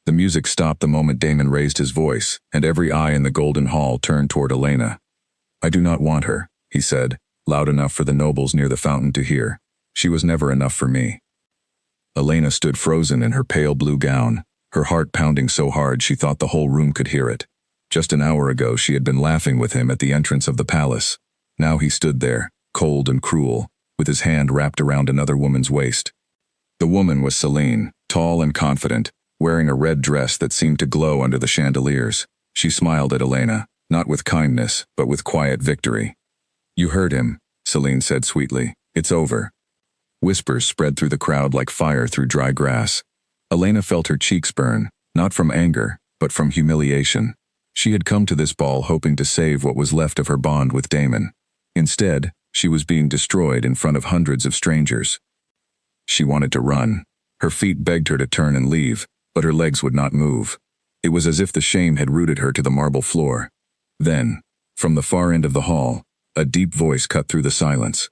The music stopped the moment Damon raised his voice, and every eye in the golden hall turned toward Elena. "I do not want her," he said, loud enough for the nobles near the fountain to hear. "She was never enough for me." Elena stood frozen in her pale blue gown, her heart pounding so hard she thought the whole room could hear it. Just an hour ago she had been laughing with him at the entrance of the palace. Now he stood there, cold and cruel, with his hand wrapped around another woman's waist. The woman was Celine, tall and confident, wearing a red dress that seemed to glow under the chandeliers. She smiled at Elena, not with kindness, but with quiet victory. "You heard him," Celine said sweetly. "It's over." Whispers spread through the crowd like fire through dry grass. Elena felt her cheeks burn, not from anger, but from humiliation. She had come to this ball hoping to save what was left of her bond with Damon. Instead, she was being destroyed in front of hundreds of strangers. She wanted to run. Her feet begged her to turn and leave, but her legs would not move. It was as if the shame had rooted her to the marble floor. Then, from the far end of the hall, a deep voice cut through the silence.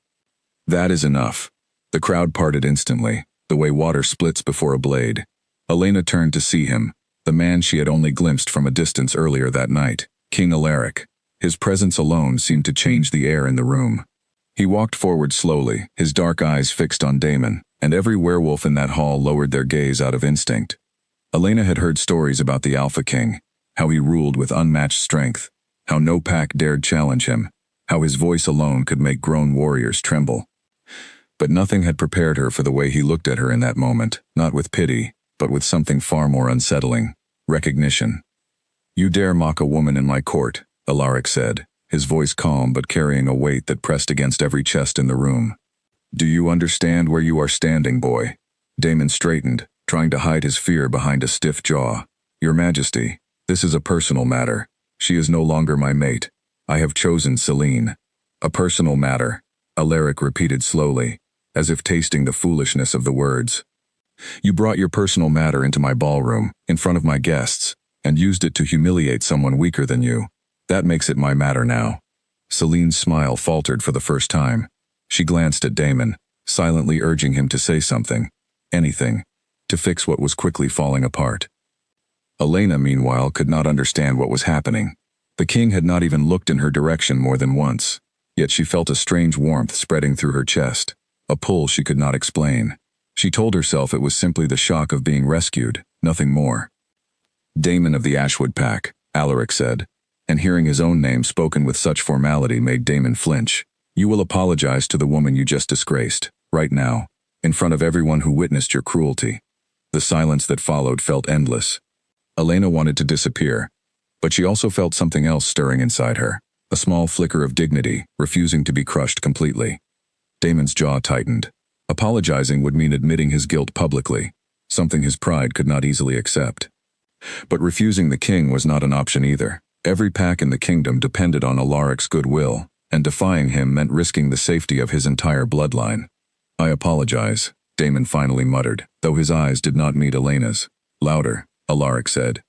"That is enough." The crowd parted instantly, the way water splits before a blade. Elena turned to see him, the man she had only glimpsed from a distance earlier that night, King Alaric. His presence alone seemed to change the air in the room. He walked forward slowly, his dark eyes fixed on Damon, and every werewolf in that hall lowered their gaze out of instinct. Elena had heard stories about the Alpha King, how he ruled with unmatched strength, how no pack dared challenge him, how his voice alone could make grown warriors tremble. But nothing had prepared her for the way he looked at her in that moment, not with pity, but with something far more unsettling: recognition. "You dare mock a woman in my court," Alaric said, his voice calm but carrying a weight that pressed against every chest in the room. "Do you understand where you are standing, boy?" Damon straightened, trying to hide his fear behind a stiff jaw. "Your Majesty, this is a personal matter. She is no longer my mate. I have chosen Celine." "A personal matter," Alaric repeated slowly, as if tasting the foolishness of the words. "You brought your personal matter into my ballroom, in front of my guests, and used it to humiliate someone weaker than you. That makes it my matter now." Celine's smile faltered for the first time. She glanced at Damon, silently urging him to say something, anything, to fix what was quickly falling apart. Elena, meanwhile, could not understand what was happening. The king had not even looked in her direction more than once, yet she felt a strange warmth spreading through her chest, a pull she could not explain. She told herself it was simply the shock of being rescued, nothing more. "Damon of the Ashwood Pack," Alaric said, and hearing his own name spoken with such formality made Damon flinch. "You will apologize to the woman you just disgraced, right now, in front of everyone who witnessed your cruelty." The silence that followed felt endless. Elena wanted to disappear, but she also felt something else stirring inside her, a small flicker of dignity, refusing to be crushed completely. Damon's jaw tightened. Apologizing would mean admitting his guilt publicly, something his pride could not easily accept. But refusing the king was not an option either. Every pack in the kingdom depended on Alaric's goodwill, and defying him meant risking the safety of his entire bloodline. "I apologize," Damon finally muttered, though his eyes did not meet Elena's. "Louder," Alaric said,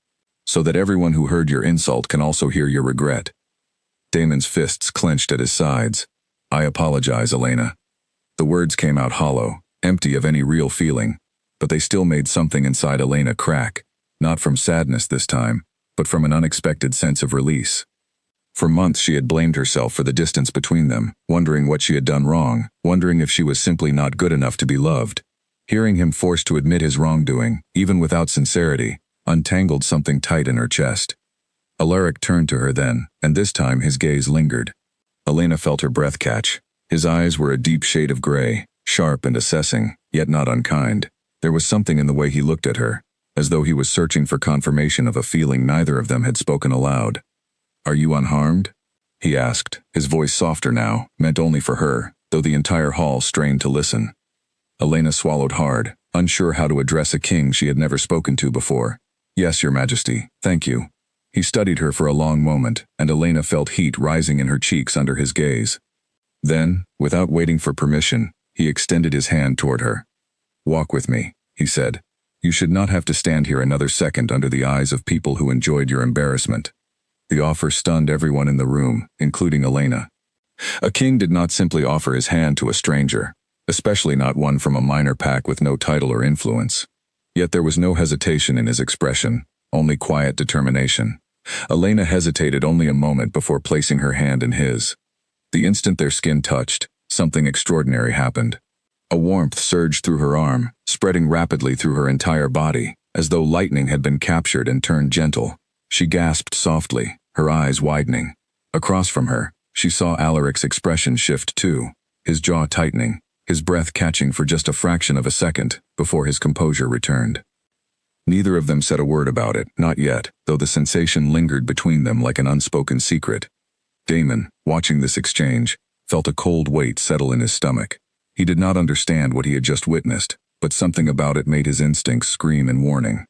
"so that everyone who heard your insult can also hear your regret." Damon's fists clenched at his sides. "I apologize, Elena." The words came out hollow, empty of any real feeling, but they still made something inside Elena crack, not from sadness this time, but from an unexpected sense of release. For months she had blamed herself for the distance between them, wondering what she had done wrong, wondering if she was simply not good enough to be loved. Hearing him forced to admit his wrongdoing, even without sincerity, untangled something tight in her chest. Alaric turned to her then, and this time his gaze lingered. Elena felt her breath catch. His eyes were a deep shade of gray, sharp and assessing, yet not unkind. There was something in the way he looked at her, as though he was searching for confirmation of a feeling neither of them had spoken aloud. "Are you unharmed?" he asked, his voice softer now, meant only for her, though the entire hall strained to listen. Elena swallowed hard, unsure how to address a king she had never spoken to before. "Yes, Your Majesty, thank you." He studied her for a long moment, and Elena felt heat rising in her cheeks under his gaze. Then, without waiting for permission, he extended his hand toward her. "Walk with me," he said. "You should not have to stand here another second under the eyes of people who enjoyed your embarrassment." The offer stunned everyone in the room, including Elena. A king did not simply offer his hand to a stranger, especially not one from a minor pack with no title or influence. Yet there was no hesitation in his expression, only quiet determination. Elena hesitated only a moment before placing her hand in his. The instant their skin touched, something extraordinary happened. A warmth surged through her arm, spreading rapidly through her entire body, as though lightning had been captured and turned gentle. She gasped softly, her eyes widening. Across from her, she saw Alaric's expression shift too, his jaw tightening, his breath catching for just a fraction of a second before his composure returned. Neither of them said a word about it, not yet, though the sensation lingered between them like an unspoken secret. Damon, watching this exchange, felt a cold weight settle in his stomach. He did not understand what he had just witnessed, but something about it made his instincts scream in warning.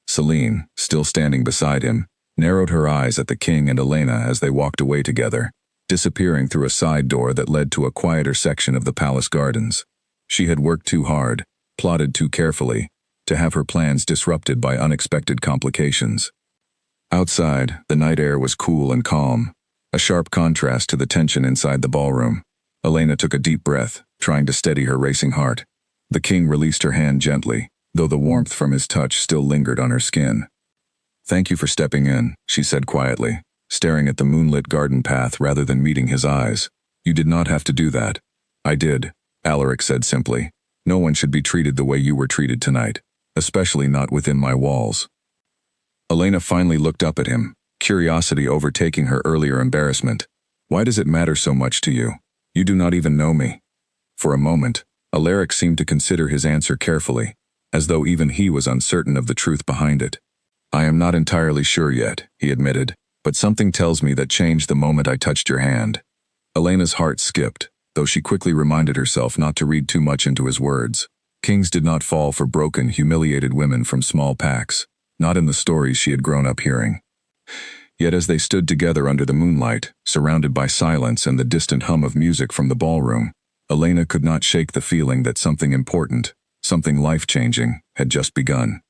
Celine, still standing beside him, narrowed her eyes at the king and Elena as they walked away together, disappearing through a side door that led to a quieter section of the palace gardens. She had worked too hard, plotted too carefully, to have her plans disrupted by unexpected complications. Outside, the night air was cool and calm, a sharp contrast to the tension inside the ballroom. Elena took a deep breath, trying to steady her racing heart. The king released her hand gently, though the warmth from his touch still lingered on her skin. "Thank you for stepping in," she said quietly, staring at the moonlit garden path rather than meeting his eyes. "You did not have to do that." "I did," Alaric said simply. "No one should be treated the way you were treated tonight, especially not within my walls." Elena finally looked up at him, curiosity overtaking her earlier embarrassment. "Why does it matter so much to you? You do not even know me." For a moment, Alaric seemed to consider his answer carefully, as though even he was uncertain of the truth behind it. "I am not entirely sure yet," he admitted, "but something tells me that changed the moment I touched your hand." Elena's heart skipped, though she quickly reminded herself not to read too much into his words. Kings did not fall for broken, humiliated women from small packs, not in the stories she had grown up hearing. Yet as they stood together under the moonlight, surrounded by silence and the distant hum of music from the ballroom, Elena could not shake the feeling that something important, something life-changing, had just begun.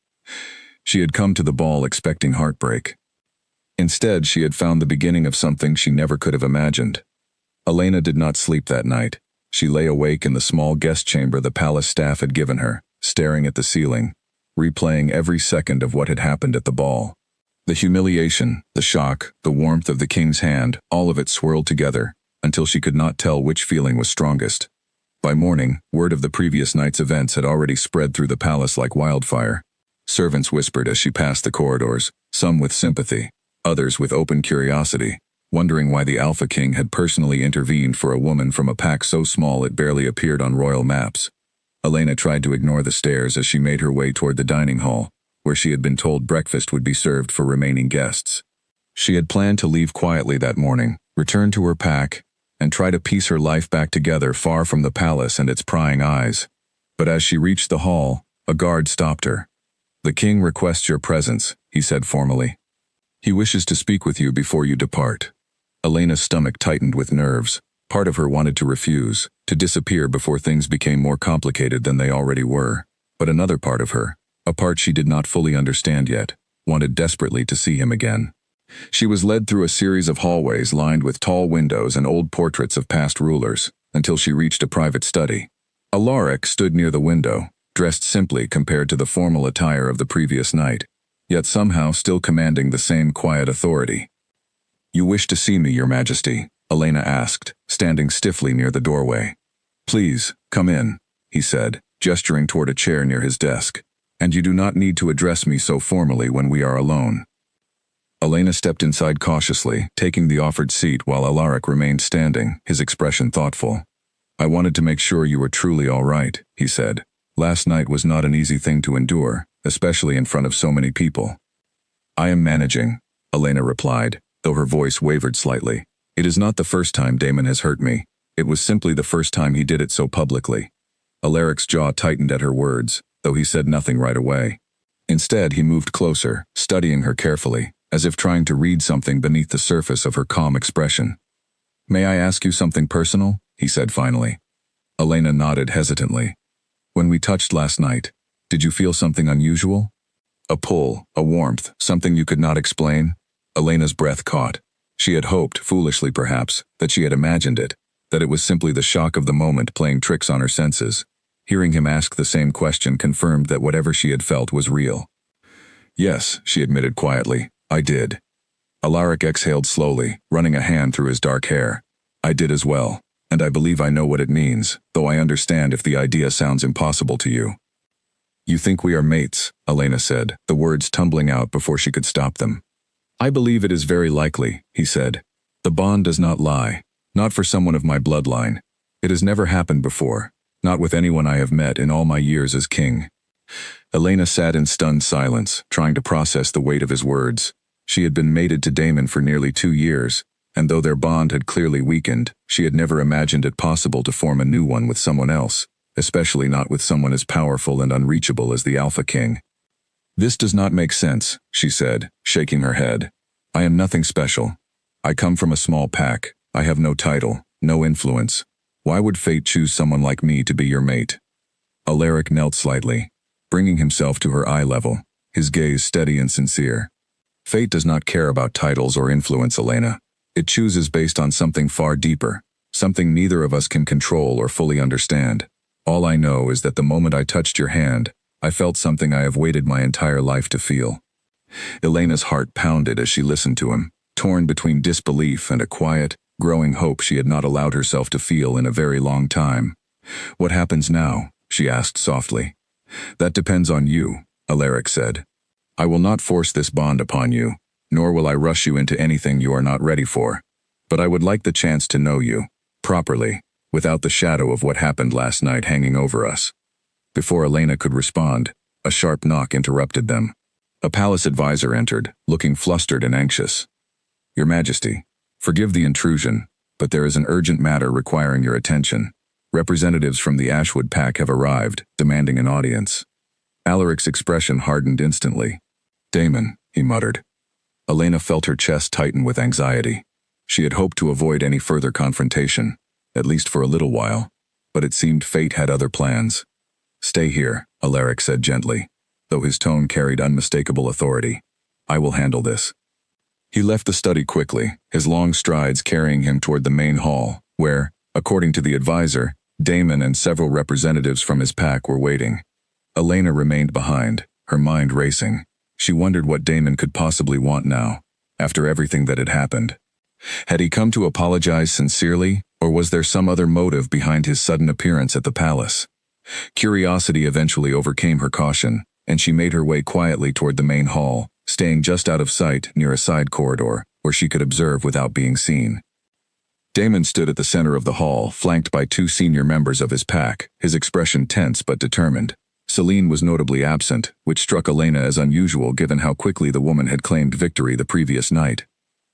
She had come to the ball expecting heartbreak. Instead, she had found the beginning of something she never could have imagined. Elena did not sleep that night. She lay awake in the small guest chamber the palace staff had given her, staring at the ceiling, replaying every second of what had happened at the ball. The humiliation, the shock, the warmth of the king's hand, all of it swirled together, until she could not tell which feeling was strongest. By morning, word of the previous night's events had already spread through the palace like wildfire. Servants whispered as she passed the corridors, some with sympathy, others with open curiosity, wondering why the Alpha King had personally intervened for a woman from a pack so small it barely appeared on royal maps. Elena tried to ignore the stares as she made her way toward the dining hall, where she had been told breakfast would be served for remaining guests. She had planned to leave quietly that morning, return to her pack, and try to piece her life back together far from the palace and its prying eyes. But as she reached the hall, a guard stopped her. "The king requests your presence," he said formally. "He wishes to speak with you before you depart." Elena's stomach tightened with nerves. Part of her wanted to refuse, to disappear before things became more complicated than they already were. But another part of her, a part she did not fully understand yet, wanted desperately to see him again. She was led through a series of hallways lined with tall windows and old portraits of past rulers, until she reached a private study. Alaric stood near the window, dressed simply compared to the formal attire of the previous night, yet somehow still commanding the same quiet authority. "You wish to see me, Your Majesty?" Elena asked, standing stiffly near the doorway. "Please, come in," he said, gesturing toward a chair near his desk. "And you do not need to address me so formally when we are alone." Elena stepped inside cautiously, taking the offered seat while Alaric remained standing, his expression thoughtful. "I wanted to make sure you were truly all right," he said. "Last night was not an easy thing to endure, especially in front of so many people." "I am managing," Elena replied, though her voice wavered slightly. "It is not the first time Damon has hurt me. It was simply the first time he did it so publicly." Alaric's jaw tightened at her words, though he said nothing right away. Instead, he moved closer, studying her carefully, as if trying to read something beneath the surface of her calm expression. "May I ask you something personal?" he said finally. Elena nodded hesitantly. "When we touched last night, did you feel something unusual? A pull, a warmth, something you could not explain?" Elena's breath caught. She had hoped, foolishly perhaps, that she had imagined it, that it was simply the shock of the moment playing tricks on her senses. Hearing him ask the same question confirmed that whatever she had felt was real. Yes, she admitted quietly, I did. Alaric exhaled slowly, running a hand through his dark hair. I did as well, and I believe I know what it means, though I understand if the idea sounds impossible to you. You think we are mates, Elena said, the words tumbling out before she could stop them. I believe it is very likely, he said. The bond does not lie, not for someone of my bloodline. It has never happened before, not with anyone I have met in all my years as king. Elena sat in stunned silence, trying to process the weight of his words. She had been mated to Daemon for nearly 2 years, and though their bond had clearly weakened, she had never imagined it possible to form a new one with someone else, especially not with someone as powerful and unreachable as the Alpha King. This does not make sense, she said, shaking her head. I am nothing special. I come from a small pack. I have no title, no influence. Why would fate choose someone like me to be your mate? Alaric knelt slightly, bringing himself to her eye level, his gaze steady and sincere. Fate does not care about titles or influence, Elena. It chooses based on something far deeper, something neither of us can control or fully understand. All I know is that the moment I touched your hand, I felt something I have waited my entire life to feel. Elena's heart pounded as she listened to him, torn between disbelief and a quiet, growing hope she had not allowed herself to feel in a very long time. What happens now? She asked softly. That depends on you, Alaric said. I will not force this bond upon you, nor will I rush you into anything you are not ready for. But I would like the chance to know you, properly, without the shadow of what happened last night hanging over us. Before Elena could respond, a sharp knock interrupted them. A palace advisor entered, looking flustered and anxious. Your Majesty, forgive the intrusion, but there is an urgent matter requiring your attention. Representatives from the Ashwood Pack have arrived, demanding an audience. Alaric's expression hardened instantly. Daemon, he muttered. Elena felt her chest tighten with anxiety. She had hoped to avoid any further confrontation, at least for a little while, but it seemed fate had other plans. Stay here, Alaric said gently, though his tone carried unmistakable authority. I will handle this. He left the study quickly, his long strides carrying him toward the main hall, where, according to the advisor, Daemon and several representatives from his pack were waiting. Elena remained behind, her mind racing. She wondered what Daemon could possibly want now, after everything that had happened. Had he come to apologize sincerely, or was there some other motive behind his sudden appearance at the palace? Curiosity eventually overcame her caution, and she made her way quietly toward the main hall, staying just out of sight near a side corridor, where she could observe without being seen. Daemon stood at the center of the hall, flanked by 2 senior members of his pack, his expression tense but determined. Selene was notably absent, which struck Elena as unusual given how quickly the woman had claimed victory the previous night.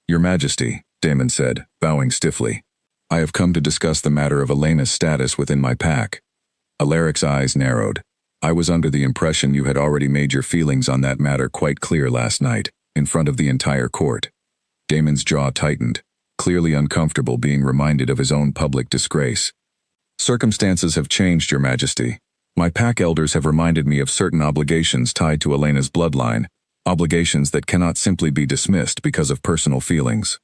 Your Majesty, Daemon said, bowing stiffly. I have come to discuss the matter of Elena's status within my pack. Alaric's eyes narrowed. I was under the impression you had already made your feelings on that matter quite clear last night, in front of the entire court. Daemon's jaw tightened, clearly uncomfortable being reminded of his own public disgrace. Circumstances have changed, Your Majesty. My pack elders have reminded me of certain obligations tied to Elena's bloodline, obligations that cannot simply be dismissed because of personal feelings.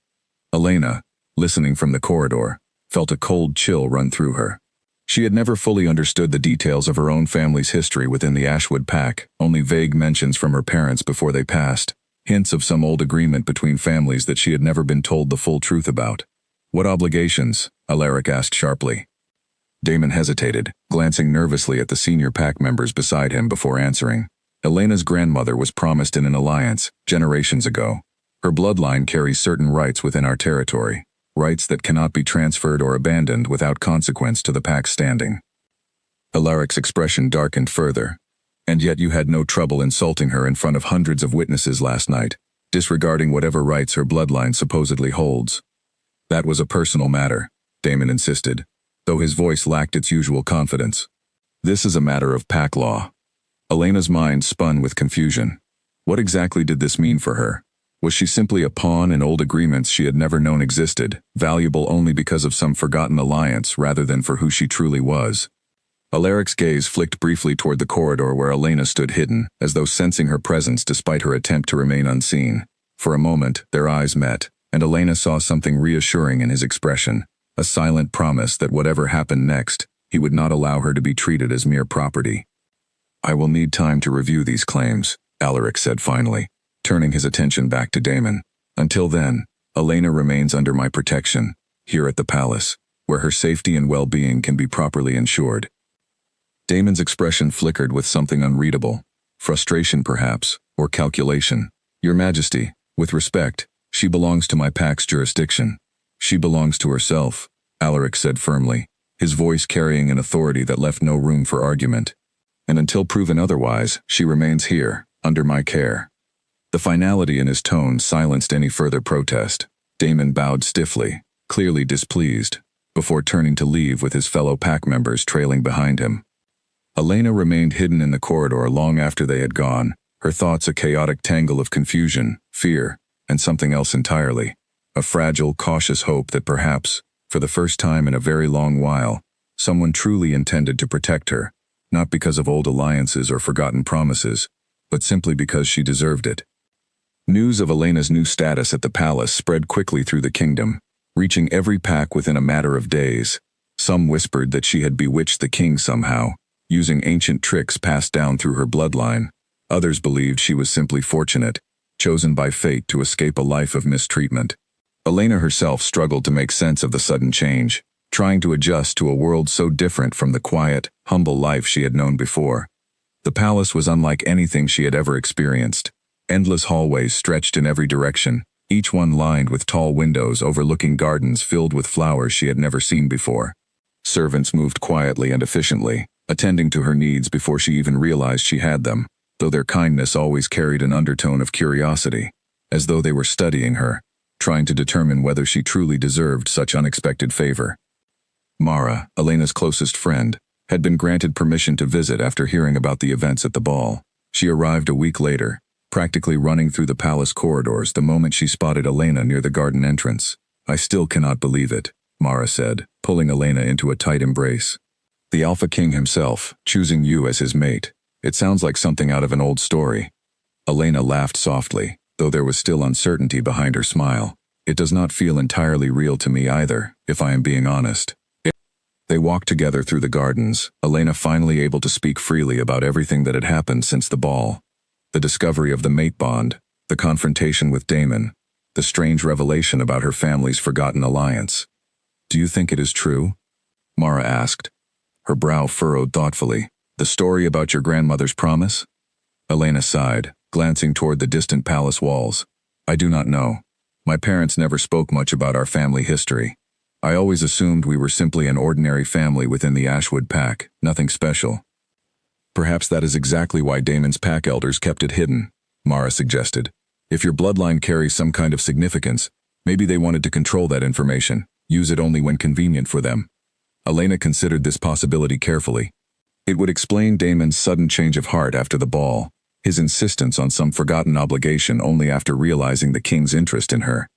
Elena, listening from the corridor, felt a cold chill run through her. She had never fully understood the details of her own family's history within the Ashwood Pack, only vague mentions from her parents before they passed, hints of some old agreement between families that she had never been told the full truth about. What obligations? Alaric asked sharply. Daemon hesitated, glancing nervously at the senior pack members beside him before answering. Elena's grandmother was promised in an alliance, generations ago. Her bloodline carries certain rights within our territory, rights that cannot be transferred or abandoned without consequence to the pack's standing. Alaric's expression darkened further. And yet you had no trouble insulting her in front of hundreds of witnesses last night, disregarding whatever rights her bloodline supposedly holds. That was a personal matter, Daemon insisted, though his voice lacked its usual confidence. This is a matter of pack law. Elena's mind spun with confusion. What exactly did this mean for her? Was she simply a pawn in old agreements she had never known existed, valuable only because of some forgotten alliance rather than for who she truly was? Alaric's gaze flicked briefly toward the corridor where Elena stood hidden, as though sensing her presence despite her attempt to remain unseen. For a moment, their eyes met, and Elena saw something reassuring in his expression, a silent promise that whatever happened next, He would not allow her to be treated as mere property. I will need time to review these claims, Alaric said finally, turning his attention back to Daemon. Until then, Elena remains under my protection, here at the palace, where her safety and well-being can be properly ensured. Daemon's expression flickered with something unreadable. Frustration perhaps, or calculation. Your Majesty, with respect, she belongs to my pack's jurisdiction. She belongs to herself, Alaric said firmly, his voice carrying an authority that left no room for argument. And until proven otherwise, she remains here, under my care. The finality in his tone silenced any further protest. Daemon bowed stiffly, clearly displeased, before turning to leave with his fellow pack members trailing behind him. Elena remained hidden in the corridor long after they had gone, her thoughts a chaotic tangle of confusion, fear, and something else entirely. A fragile, cautious hope that perhaps, for the first time in a very long while, someone truly intended to protect her, not because of old alliances or forgotten promises, but simply because she deserved it. News of Elena's new status at the palace spread quickly through the kingdom, reaching every pack within a matter of days. Some whispered that she had bewitched the king somehow, using ancient tricks passed down through her bloodline. Others believed she was simply fortunate, chosen by fate to escape a life of mistreatment. Elena herself struggled to make sense of the sudden change, trying to adjust to a world so different from the quiet, humble life she had known before. The palace was unlike anything she had ever experienced. Endless hallways stretched in every direction, each one lined with tall windows overlooking gardens filled with flowers she had never seen before. Servants moved quietly and efficiently, attending to her needs before she even realized she had them, though their kindness always carried an undertone of curiosity, as though they were studying her, trying to determine whether she truly deserved such unexpected favor. Mara, Elena's closest friend, had been granted permission to visit after hearing about the events at the ball. She arrived a week later, practically running through the palace corridors the moment she spotted Elena near the garden entrance. I still cannot believe it, Mara said, pulling Elena into a tight embrace. The Alpha King himself, choosing you as his mate. It sounds like something out of an old story. Elena laughed softly, though there was still uncertainty behind her smile. It does not feel entirely real to me either, if I am being honest. They walked together through the gardens, Elena finally able to speak freely about everything that had happened since the ball. The discovery of the mate bond, the confrontation with Daemon, the strange revelation about her family's forgotten alliance. Do you think it is true? Mara asked, her brow furrowed thoughtfully. The story about your grandmother's promise? Elena sighed, glancing toward the distant palace walls. I do not know. My parents never spoke much about our family history. I always assumed we were simply an ordinary family within the Ashwood pack, nothing special. Perhaps that is exactly why Daemon's pack elders kept it hidden, Mara suggested. If your bloodline carries some kind of significance, maybe they wanted to control that information, use it only when convenient for them. Elena considered this possibility carefully. It would explain Daemon's sudden change of heart after the ball, his insistence on some forgotten obligation only after realizing the king's interest in her.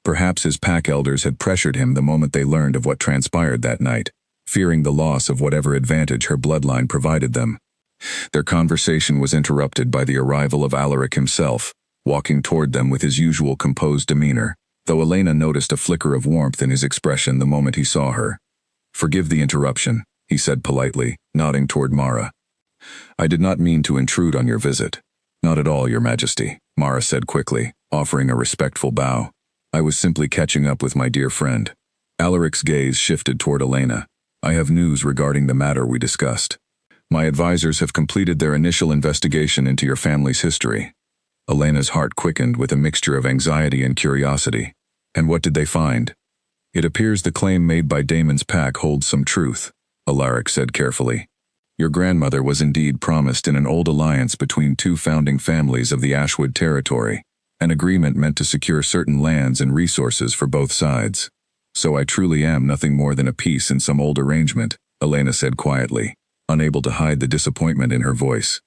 Perhaps his pack elders had pressured him the moment they learned of what transpired that night, fearing the loss of whatever advantage her bloodline provided them. Their conversation was interrupted by the arrival of Alaric himself, walking toward them with his usual composed demeanor, though Elena noticed a flicker of warmth in his expression the moment he saw her. Forgive the interruption, he said politely, nodding toward Mara. I did not mean to intrude on your visit. Not at all, Your Majesty, Mara said quickly, offering a respectful bow. I was simply catching up with my dear friend. Alaric's gaze shifted toward Elena. I have news regarding the matter we discussed. My advisors have completed their initial investigation into your family's history. Elena's heart quickened with a mixture of anxiety and curiosity. And what did they find? It appears the claim made by Daemon's pack holds some truth, Alaric said carefully. Your grandmother was indeed promised in an old alliance between two founding families of the Ashwood territory, an agreement meant to secure certain lands and resources for both sides. So I truly am nothing more than a piece in some old arrangement, Elena said quietly, unable to hide the disappointment in her voice.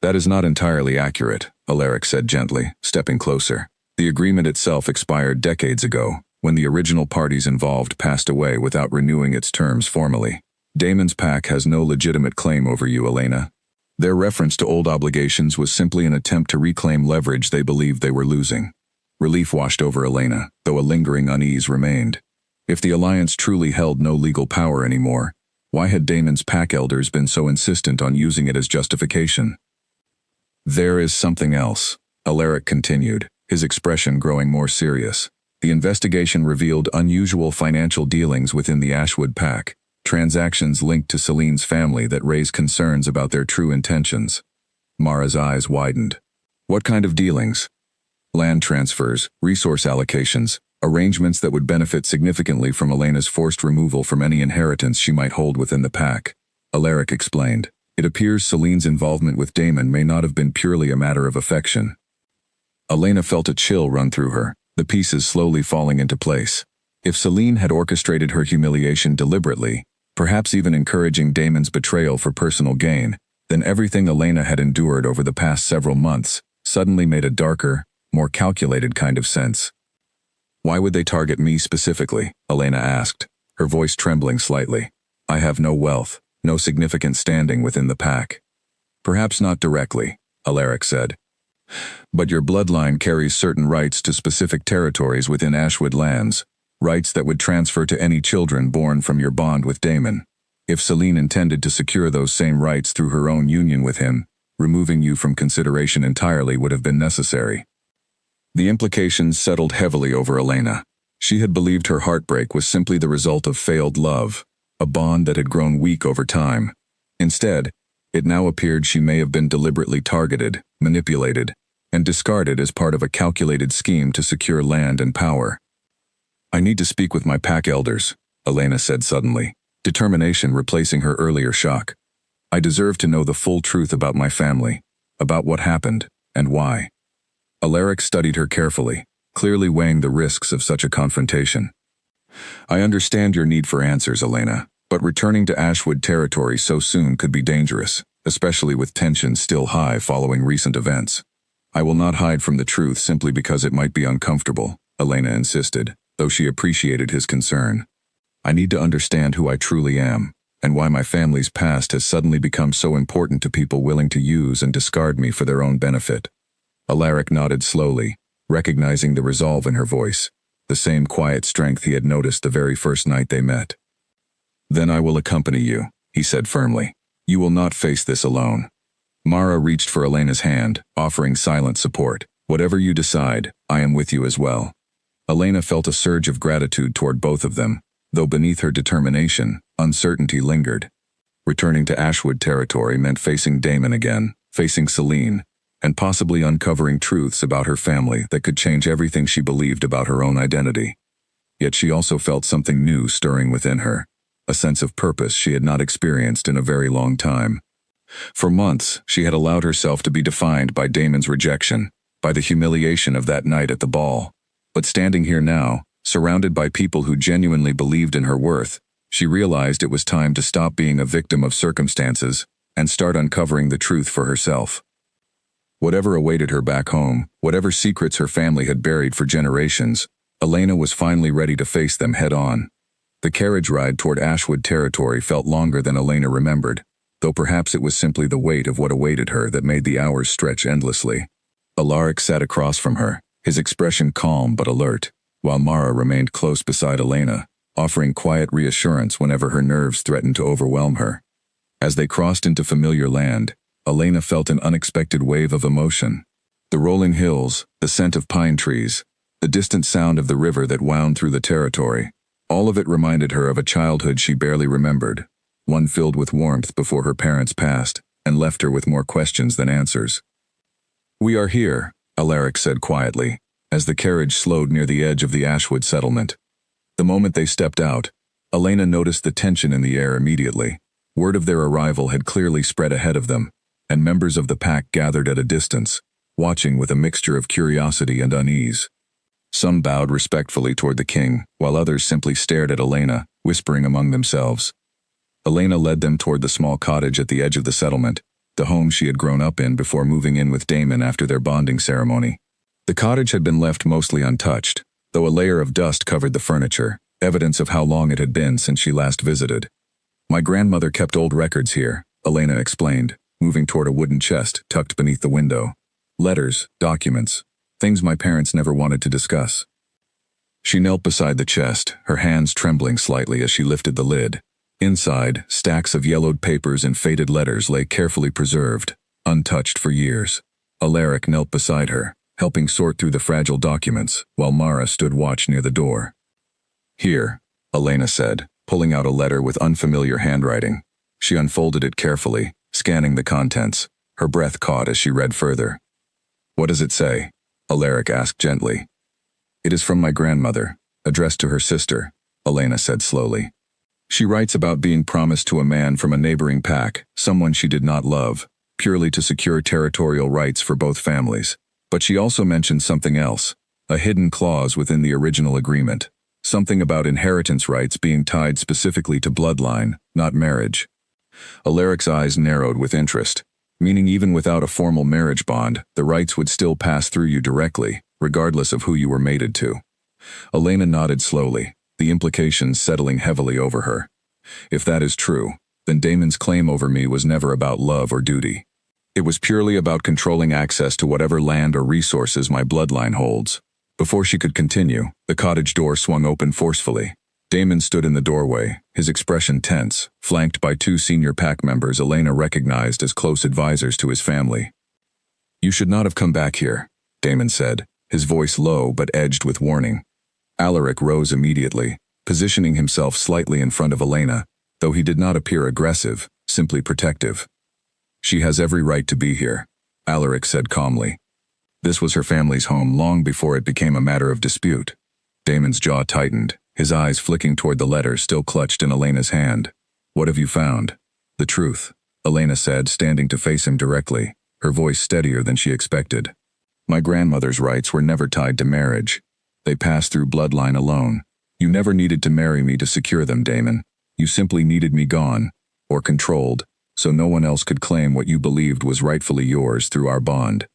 That is not entirely accurate, Alaric said gently, stepping closer. The agreement itself expired decades ago, when the original parties involved passed away without renewing its terms formally. Daemon's pack has no legitimate claim over you, Elena. Their reference to old obligations was simply an attempt to reclaim leverage they believed they were losing. Relief washed over Elena, though a lingering unease remained. If the alliance truly held no legal power anymore, Why had Damon's pack elders been so insistent on using it as justification? There is something else, Alaric continued, his expression growing more serious. The investigation revealed unusual financial dealings within the Ashwood pack, transactions linked to Celine's family that raise concerns about their true intentions. Mara's eyes widened. What kind of dealings? Land transfers, resource allocations, arrangements that would benefit significantly from Elena's forced removal from any inheritance she might hold within the pack. Alaric explained. It appears Celine's involvement with Damon may not have been purely a matter of affection. Elena felt a chill run through her, the pieces slowly falling into place. If Celine had orchestrated her humiliation deliberately, perhaps even encouraging Damon's betrayal for personal gain, then everything Elena had endured over the past several months suddenly made a darker, more calculated kind of sense. Why would they target me specifically? Elena asked, her voice trembling slightly. I have no wealth, no significant standing within the pack. Perhaps not directly, Alaric said. But your bloodline carries certain rights to specific territories within Ashwood lands, rights that would transfer to any children born from your bond with Damon. If Celine intended to secure those same rights through her own union with him, removing you from consideration entirely would have been necessary. The implications settled heavily over Elena. She had believed her heartbreak was simply the result of failed love, a bond that had grown weak over time. Instead, it now appeared she may have been deliberately targeted, manipulated, and discarded as part of a calculated scheme to secure land and power. I need to speak with my pack elders, Elena said suddenly, determination replacing her earlier shock. I deserve to know the full truth about my family, about what happened, and why. Alaric studied her carefully, clearly weighing the risks of such a confrontation. I understand your need for answers, Elena, but returning to Ashwood territory so soon could be dangerous, especially with tensions still high following recent events. I will not hide from the truth simply because it might be uncomfortable, Elena insisted, though she appreciated his concern. I need to understand who I truly am, and why my family's past has suddenly become so important to people willing to use and discard me for their own benefit. Alaric nodded slowly, recognizing the resolve in her voice, the same quiet strength he had noticed the very first night they met. Then I will accompany you, he said firmly. You will not face this alone. Mara reached for Elena's hand, offering silent support. Whatever you decide, I am with you as well. Elena felt a surge of gratitude toward both of them, though beneath her determination, uncertainty lingered. Returning to Ashwood territory meant facing Damon again, facing Celine, and possibly uncovering truths about her family that could change everything she believed about her own identity. Yet she also felt something new stirring within her, a sense of purpose she had not experienced in a very long time. For months, she had allowed herself to be defined by Damon's rejection, by the humiliation of that night at the ball. But standing here now, surrounded by people who genuinely believed in her worth, she realized it was time to stop being a victim of circumstances and start uncovering the truth for herself. Whatever awaited her back home, whatever secrets her family had buried for generations, Elena was finally ready to face them head-on. The carriage ride toward Ashwood territory felt longer than Elena remembered, though perhaps it was simply the weight of what awaited her that made the hours stretch endlessly. Alaric sat across from her, his expression calm but alert, while Mara remained close beside Elena, offering quiet reassurance whenever her nerves threatened to overwhelm her. As they crossed into familiar land, Elena felt an unexpected wave of emotion. The rolling hills, the scent of pine trees, the distant sound of the river that wound through the territory, all of it reminded her of a childhood she barely remembered, one filled with warmth before her parents passed, and left her with more questions than answers. We are here, Alaric said quietly, as the carriage slowed near the edge of the Ashwood settlement. The moment they stepped out, Elena noticed the tension in the air immediately. Word of their arrival had clearly spread ahead of them, and members of the pack gathered at a distance, watching with a mixture of curiosity and unease. Some bowed respectfully toward the king, while others simply stared at Elena, whispering among themselves. Elena led them toward the small cottage at the edge of the settlement, the home she had grown up in before moving in with Damon after their bonding ceremony. The cottage had been left mostly untouched, though a layer of dust covered the furniture, evidence of how long it had been since she last visited. My grandmother kept old records here, Elena explained, moving toward a wooden chest tucked beneath the window. Letters, documents, things my parents never wanted to discuss. She knelt beside the chest, her hands trembling slightly as she lifted the lid. Inside, stacks of yellowed papers and faded letters lay carefully preserved, untouched for years. Alaric knelt beside her, helping sort through the fragile documents, while Mara stood watch near the door. "Here," Elena said, pulling out a letter with unfamiliar handwriting. She unfolded it carefully, scanning the contents, her breath caught as she read further. "What does it say?" Alaric asked gently. "It is from my grandmother, addressed to her sister," Elena said slowly. "She writes about being promised to a man from a neighboring pack, someone she did not love, purely to secure territorial rights for both families. But she also mentions something else, a hidden clause within the original agreement, something about inheritance rights being tied specifically to bloodline, not marriage." Alaric's eyes narrowed with interest, meaning even without a formal marriage bond, the rights would still pass through you directly, regardless of who you were mated to. Elena nodded slowly, the implications settling heavily over her. If that is true, then Damon's claim over me was never about love or duty. It was purely about controlling access to whatever land or resources my bloodline holds. Before she could continue, the cottage door swung open forcefully. Damon stood in the doorway, his expression tense, flanked by two senior pack members Elena recognized as close advisors to his family. "You should not have come back here," Damon said, his voice low but edged with warning. Alaric rose immediately, positioning himself slightly in front of Elena, though he did not appear aggressive, simply protective. "She has every right to be here," Alaric said calmly. This was her family's home long before it became a matter of dispute. Damon's jaw tightened, his eyes flicking toward the letter still clutched in Elena's hand. "What have you found?" "The truth," Elena said, standing to face him directly, her voice steadier than she expected. "My grandmother's rights were never tied to marriage. They passed through bloodline alone. You never needed to marry me to secure them, Damon. You simply needed me gone, or controlled, so no one else could claim what you believed was rightfully yours through our bond."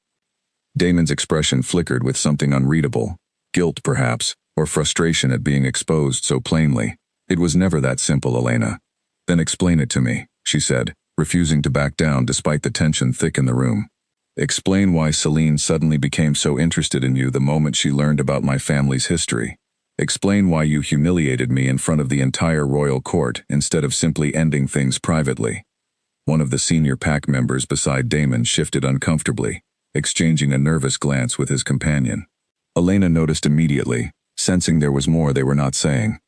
Damon's expression flickered with something unreadable, guilt perhaps, or frustration at being exposed so plainly. "It was never that simple, Elena." "Then explain it to me," she said, refusing to back down despite the tension thick in the room. "Explain why Celine suddenly became so interested in you the moment she learned about my family's history. Explain why you humiliated me in front of the entire royal court instead of simply ending things privately." One of the senior pack members beside Damon shifted uncomfortably, exchanging a nervous glance with his companion. Elena noticed immediately, sensing there was more they were not saying.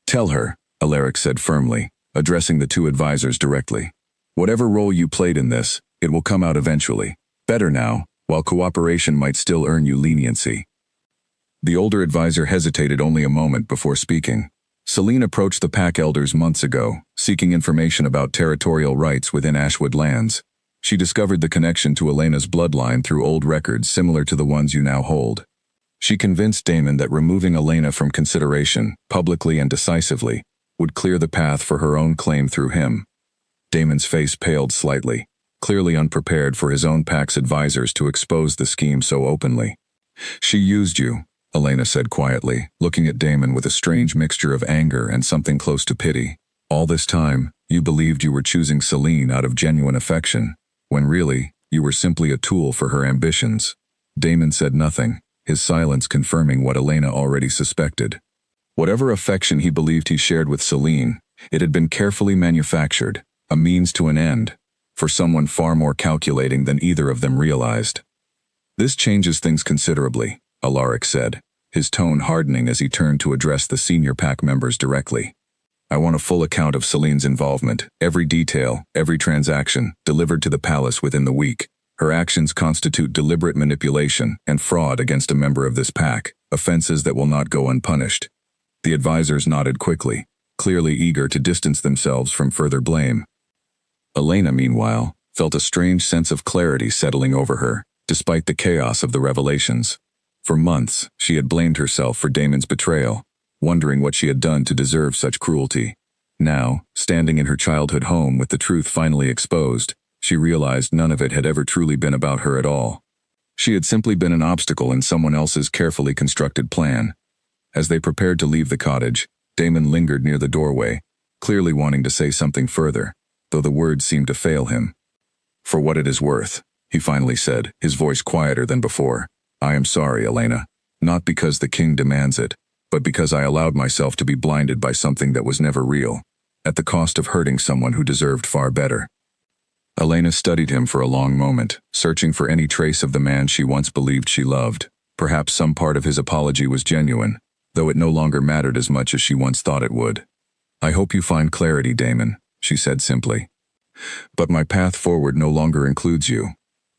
"Tell her," Alaric said firmly, addressing the two advisors directly. "Whatever role you played in this, it will come out eventually. Better now, while cooperation might still earn you leniency." The older advisor hesitated only a moment before speaking. "Celine approached the pack elders months ago, seeking information about territorial rights within Ashwood lands. She discovered the connection to Elena's bloodline through old records similar to the ones you now hold. She convinced Damon that removing Elena from consideration, publicly and decisively, would clear the path for her own claim through him." Damon's face paled slightly, clearly unprepared for his own pack's advisors to expose the scheme so openly. "She used you," Elena said quietly, looking at Damon with a strange mixture of anger and something close to pity. "All this time, you believed you were choosing Celine out of genuine affection, when really, you were simply a tool for her ambitions." Damon said nothing, his silence confirming what Elena already suspected. Whatever affection he believed he shared with Celine, it had been carefully manufactured, a means to an end, for someone far more calculating than either of them realized. "This changes things considerably," Alaric said, his tone hardening as he turned to address the senior pack members directly. "I want a full account of Celine's involvement, every detail, every transaction, delivered to the palace within the week. Her actions constitute deliberate manipulation and fraud against a member of this pack, offenses that will not go unpunished." The advisors nodded quickly, clearly eager to distance themselves from further blame. Elena, meanwhile, felt a strange sense of clarity settling over her, despite the chaos of the revelations. For months, she had blamed herself for Damon's betrayal, wondering what she had done to deserve such cruelty. Now, standing in her childhood home with the truth finally exposed, she realized none of it had ever truly been about her at all. She had simply been an obstacle in someone else's carefully constructed plan. As they prepared to leave the cottage, Damon lingered near the doorway, clearly wanting to say something further, though the words seemed to fail him. "For what it is worth," he finally said, his voice quieter than before, "I am sorry, Elena. Not because the king demands it, but because I allowed myself to be blinded by something that was never real. at the cost of hurting someone who deserved far better. Elena studied him for a long moment, searching for any trace of the man she once believed she loved. Perhaps some part of his apology was genuine, though it no longer mattered as much as she once thought it would. "I hope you find clarity, Damon," she said simply. "But my path forward no longer includes you."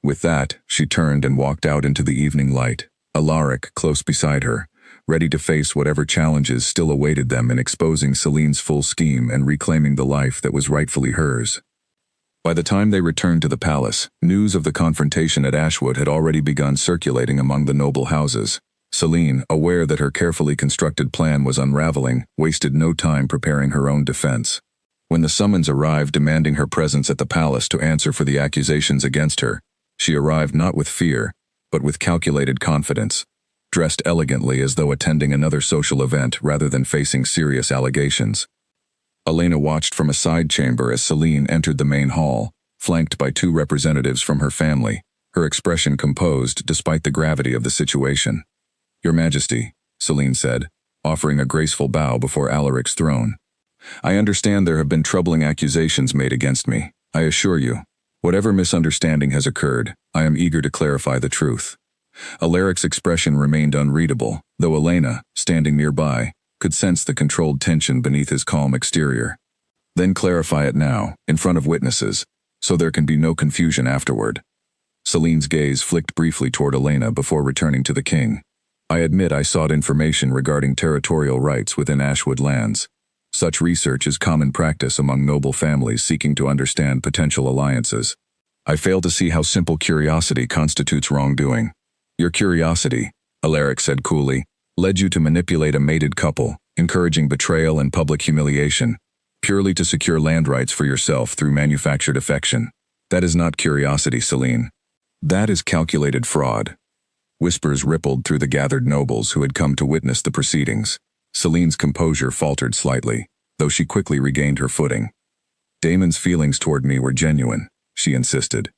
With that, she turned and walked out into the evening light, Alaric close beside her, ready to face whatever challenges still awaited them in exposing Celine's full scheme and reclaiming the life that was rightfully hers. By the time they returned to the palace, news of the confrontation at Ashwood had already begun circulating among the noble houses. Celine, aware that her carefully constructed plan was unraveling, wasted no time preparing her own defense. When the summons arrived demanding her presence at the palace to answer for the accusations against her, she arrived not with fear, but with calculated confidence, dressed elegantly as though attending another social event rather than facing serious allegations. Elena watched from a side chamber as Celine entered the main hall, flanked by 2 representatives from her family, her expression composed despite the gravity of the situation. "Your Majesty," Celine said, offering a graceful bow before Alaric's throne. "I understand there have been troubling accusations made against me. I assure you, whatever misunderstanding has occurred, I am eager to clarify the truth." Alaric's expression remained unreadable, though Elena, standing nearby, could sense the controlled tension beneath his calm exterior. "Then clarify it now, in front of witnesses, so there can be no confusion afterward." Celine's gaze flicked briefly toward Elena before returning to the king. "I admit I sought information regarding territorial rights within Ashwood lands. Such research is common practice among noble families seeking to understand potential alliances. I fail to see how simple curiosity constitutes wrongdoing." "Your curiosity," Alaric said coolly, "led you to manipulate a mated couple, encouraging betrayal and public humiliation, purely to secure land rights for yourself through manufactured affection. That is not curiosity, Celine. That is calculated fraud." Whispers rippled through the gathered nobles who had come to witness the proceedings. Celine's composure faltered slightly, though she quickly regained her footing. "Damon's feelings toward me were genuine," she insisted.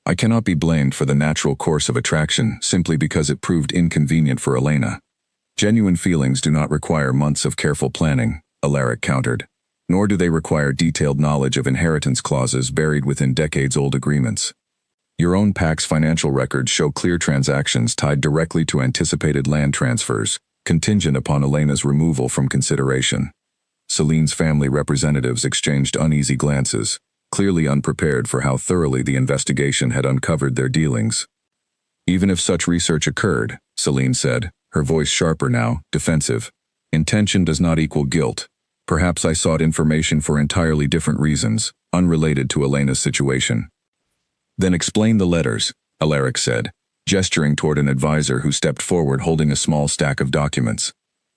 "I cannot be blamed for the natural course of attraction simply because it proved inconvenient for Elena." "Genuine feelings do not require months of careful planning," Alaric countered, "nor do they require detailed knowledge of inheritance clauses buried within decades-old agreements. Your own pack's financial records show clear transactions tied directly to anticipated land transfers, contingent upon Elena's removal from consideration." Celine's family representatives exchanged uneasy glances, clearly unprepared for how thoroughly the investigation had uncovered their dealings. "Even if such research occurred," Celine said, her voice sharper now, defensive, "intention does not equal guilt. Perhaps I sought information for entirely different reasons, unrelated to Elena's situation." "Then explain the letters," Alaric said, gesturing toward an advisor who stepped forward holding a small stack of documents.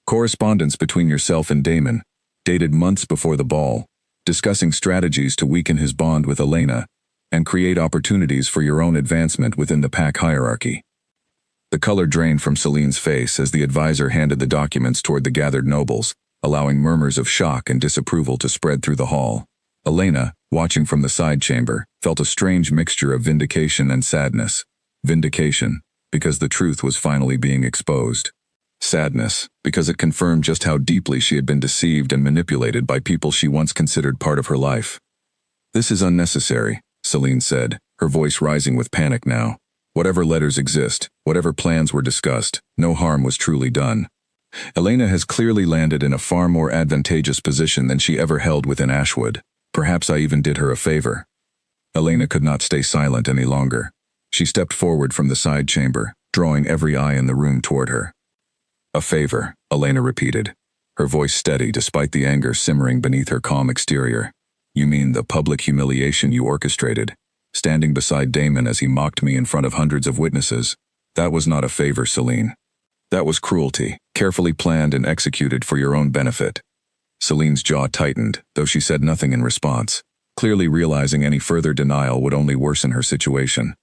"Correspondence between yourself and Damon, dated months before the ball, discussing strategies to weaken his bond with Elena and create opportunities for your own advancement within the pack hierarchy." The color drained from Celine's face as the advisor handed the documents toward the gathered nobles, allowing murmurs of shock and disapproval to spread through the hall. Elena, watching from the side chamber, felt a strange mixture of vindication and sadness. Vindication, because the truth was finally being exposed. Sadness, because it confirmed just how deeply she had been deceived and manipulated by people she once considered part of her life. "This is unnecessary," Celine said, her voice rising with panic now. "Whatever letters exist, whatever plans were discussed, no harm was truly done. Elena has clearly landed in a far more advantageous position than she ever held within Ashwood. Perhaps I even did her a favor." Elena could not stay silent any longer. She stepped forward from the side chamber, drawing every eye in the room toward her. "A favor," Elena repeated, her voice steady despite the anger simmering beneath her calm exterior. "You mean the public humiliation you orchestrated, standing beside Damon as he mocked me in front of hundreds of witnesses? That was not a favor, Celine. That was cruelty, carefully planned and executed for your own benefit." Celine's jaw tightened, though she said nothing in response, clearly realizing any further denial would only worsen her situation.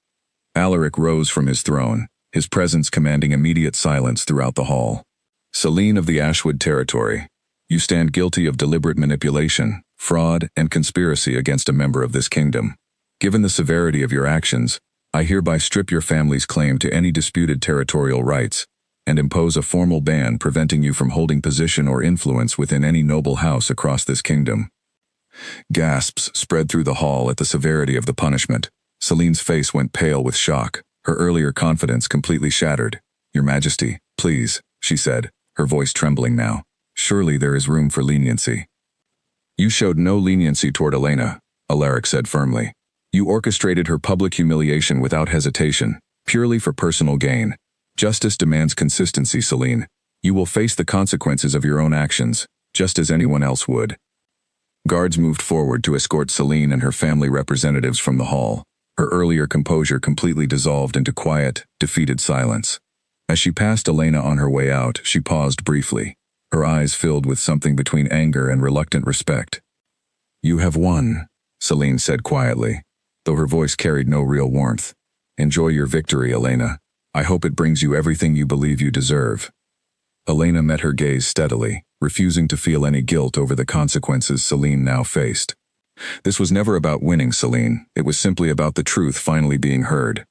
Alaric rose from his throne, his presence commanding immediate silence throughout the hall. "Celine of the Ashwood territory, you stand guilty of deliberate manipulation, fraud, and conspiracy against a member of this kingdom. Given the severity of your actions, I hereby strip your family's claim to any disputed territorial rights, and impose a formal ban preventing you from holding position or influence within any noble house across this kingdom." Gasps spread through the hall at the severity of the punishment. Celine's face went pale with shock, her earlier confidence completely shattered. "Your Majesty, please," she said, her voice trembling now. "Surely there is room for leniency." "You showed no leniency toward Elena," Alaric said firmly. "You orchestrated her public humiliation without hesitation, purely for personal gain. Justice demands consistency, Celine. You will face the consequences of your own actions, just as anyone else would." Guards moved forward to escort Celine and her family representatives from the hall. Her earlier composure completely dissolved into quiet, defeated silence. As she passed Elena on her way out, she paused briefly, her eyes filled with something between anger and reluctant respect. "You have won," Celine said quietly, though her voice carried no real warmth. "Enjoy your victory, Elena. I hope it brings you everything you believe you deserve." Elena met her gaze steadily, refusing to feel any guilt over the consequences Celine now faced. This was never about winning Celine, it was simply about the truth finally being heard.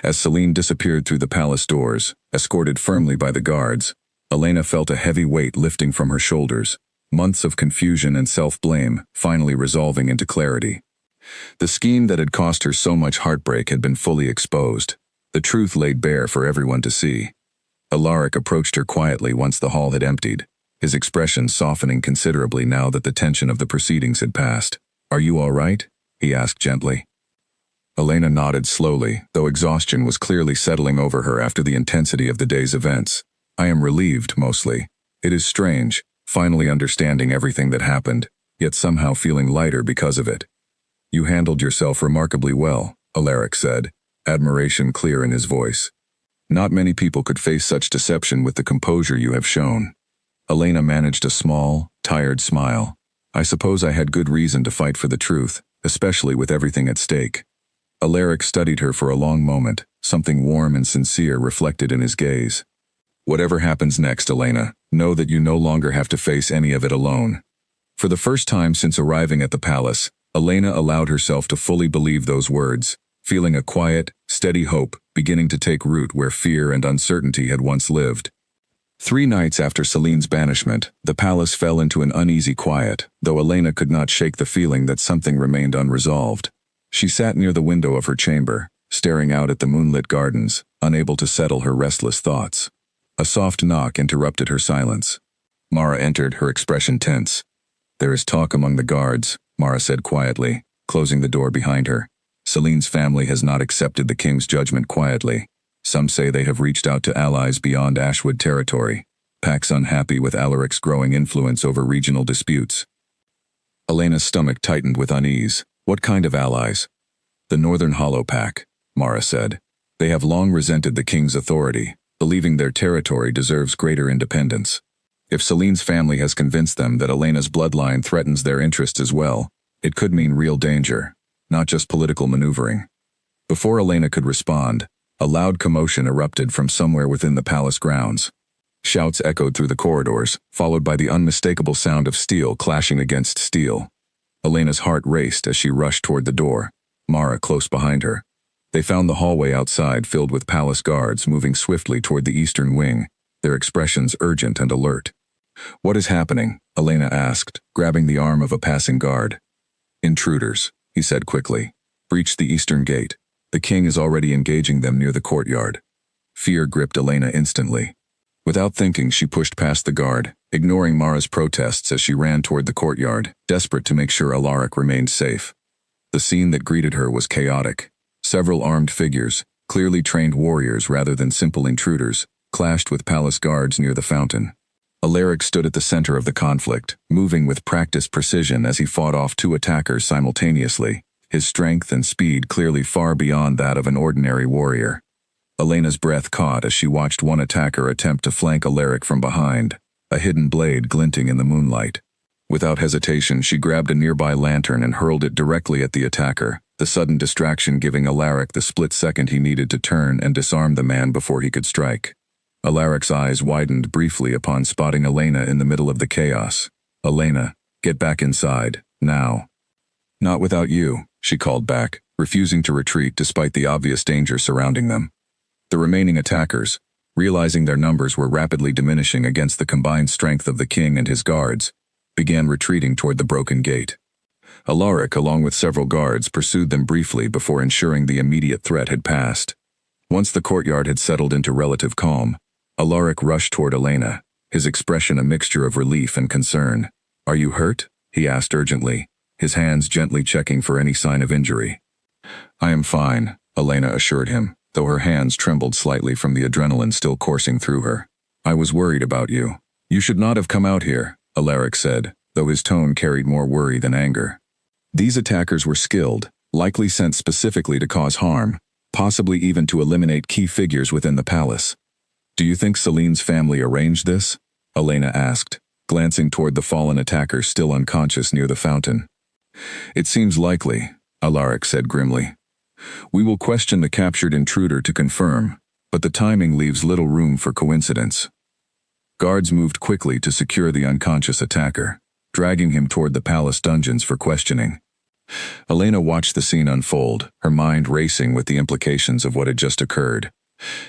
As Celine disappeared through the palace doors, escorted firmly by the guards, Elena felt a heavy weight lifting from her shoulders, months of confusion and self-blame finally resolving into clarity. The scheme that had cost her so much heartbreak had been fully exposed, the truth laid bare for everyone to see. Alaric approached her quietly once the hall had emptied, his expression softening considerably now that the tension of the proceedings had passed. "Are you all right?" he asked gently. Elena nodded slowly, though exhaustion was clearly settling over her after the intensity of the day's events. "I am relieved, mostly. It is strange, finally understanding everything that happened, yet somehow feeling lighter because of it." "You handled yourself remarkably well," Alaric said, admiration clear in his voice. "Not many people could face such deception with the composure you have shown." Elena managed a small, tired smile. "I suppose I had good reason to fight for the truth, especially with everything at stake." Alaric studied her for a long moment, something warm and sincere reflected in his gaze. "Whatever happens next, Elena, know that you no longer have to face any of it alone." For the first time since arriving at the palace, Elena allowed herself to fully believe those words, feeling a quiet, steady hope beginning to take root where fear and uncertainty had once lived. 3 nights after Celine's banishment, the palace fell into an uneasy quiet, though Elena could not shake the feeling that something remained unresolved. She sat near the window of her chamber, staring out at the moonlit gardens, unable to settle her restless thoughts. A soft knock interrupted her silence. Mara entered, her expression tense. "There is talk among the guards," Mara said quietly, closing the door behind her. "Celine's family has not accepted the king's judgment quietly. Some say they have reached out to allies beyond Ashwood territory. Pax unhappy with Alaric's growing influence over regional disputes." Elena's stomach tightened with unease. "What kind of allies?" "The Northern Hollow Pack," Mara said. "They have long resented the king's authority, believing their territory deserves greater independence. If Celine's family has convinced them that Elena's bloodline threatens their interests as well, it could mean real danger, not just political maneuvering." Before Elena could respond, a loud commotion erupted from somewhere within the palace grounds. Shouts echoed through the corridors, followed by the unmistakable sound of steel clashing against steel. Elena's heart raced as she rushed toward the door, Mara close behind her. They found the hallway outside filled with palace guards moving swiftly toward the eastern wing, their expressions urgent and alert. "What is happening?" Elena asked, grabbing the arm of a passing guard. "Intruders," he said quickly. "Breached the eastern gate. The king is already engaging them near the courtyard." Fear gripped Elena instantly. Without thinking, she pushed past the guard, ignoring Mara's protests as she ran toward the courtyard, desperate to make sure Alaric remained safe. The scene that greeted her was chaotic. Several armed figures, clearly trained warriors rather than simple intruders, clashed with palace guards near the fountain. Alaric stood at the center of the conflict, moving with practiced precision as he fought off 2 attackers simultaneously, his strength and speed clearly far beyond that of an ordinary warrior. Elena's breath caught as she watched one attacker attempt to flank Alaric from behind, a hidden blade glinting in the moonlight. Without hesitation, she grabbed a nearby lantern and hurled it directly at the attacker, the sudden distraction giving Alaric the split second he needed to turn and disarm the man before he could strike. Alaric's eyes widened briefly upon spotting Elena in the middle of the chaos. "Elena, get back inside, now." "Not without you," she called back, refusing to retreat despite the obvious danger surrounding them. The remaining attackers, realizing their numbers were rapidly diminishing against the combined strength of the king and his guards, began retreating toward the broken gate. Alaric, along with several guards, pursued them briefly before ensuring the immediate threat had passed. Once the courtyard had settled into relative calm, Alaric rushed toward Elena, his expression a mixture of relief and concern. "Are you hurt?" he asked urgently, his hands gently checking for any sign of injury. "I am fine," Elena assured him, though her hands trembled slightly from the adrenaline still coursing through her. "I was worried about you." "You should not have come out here," Alaric said, though his tone carried more worry than anger. These attackers were skilled, likely sent specifically to cause harm, possibly even to eliminate key figures within the palace. "Do you think Celine's family arranged this?" Elena asked, glancing toward the fallen attacker still unconscious near the fountain. "It seems likely," Alaric said grimly. "We will question the captured intruder to confirm, but the timing leaves little room for coincidence." Guards moved quickly to secure the unconscious attacker, dragging him toward the palace dungeons for questioning. Elena watched the scene unfold, her mind racing with the implications of what had just occurred.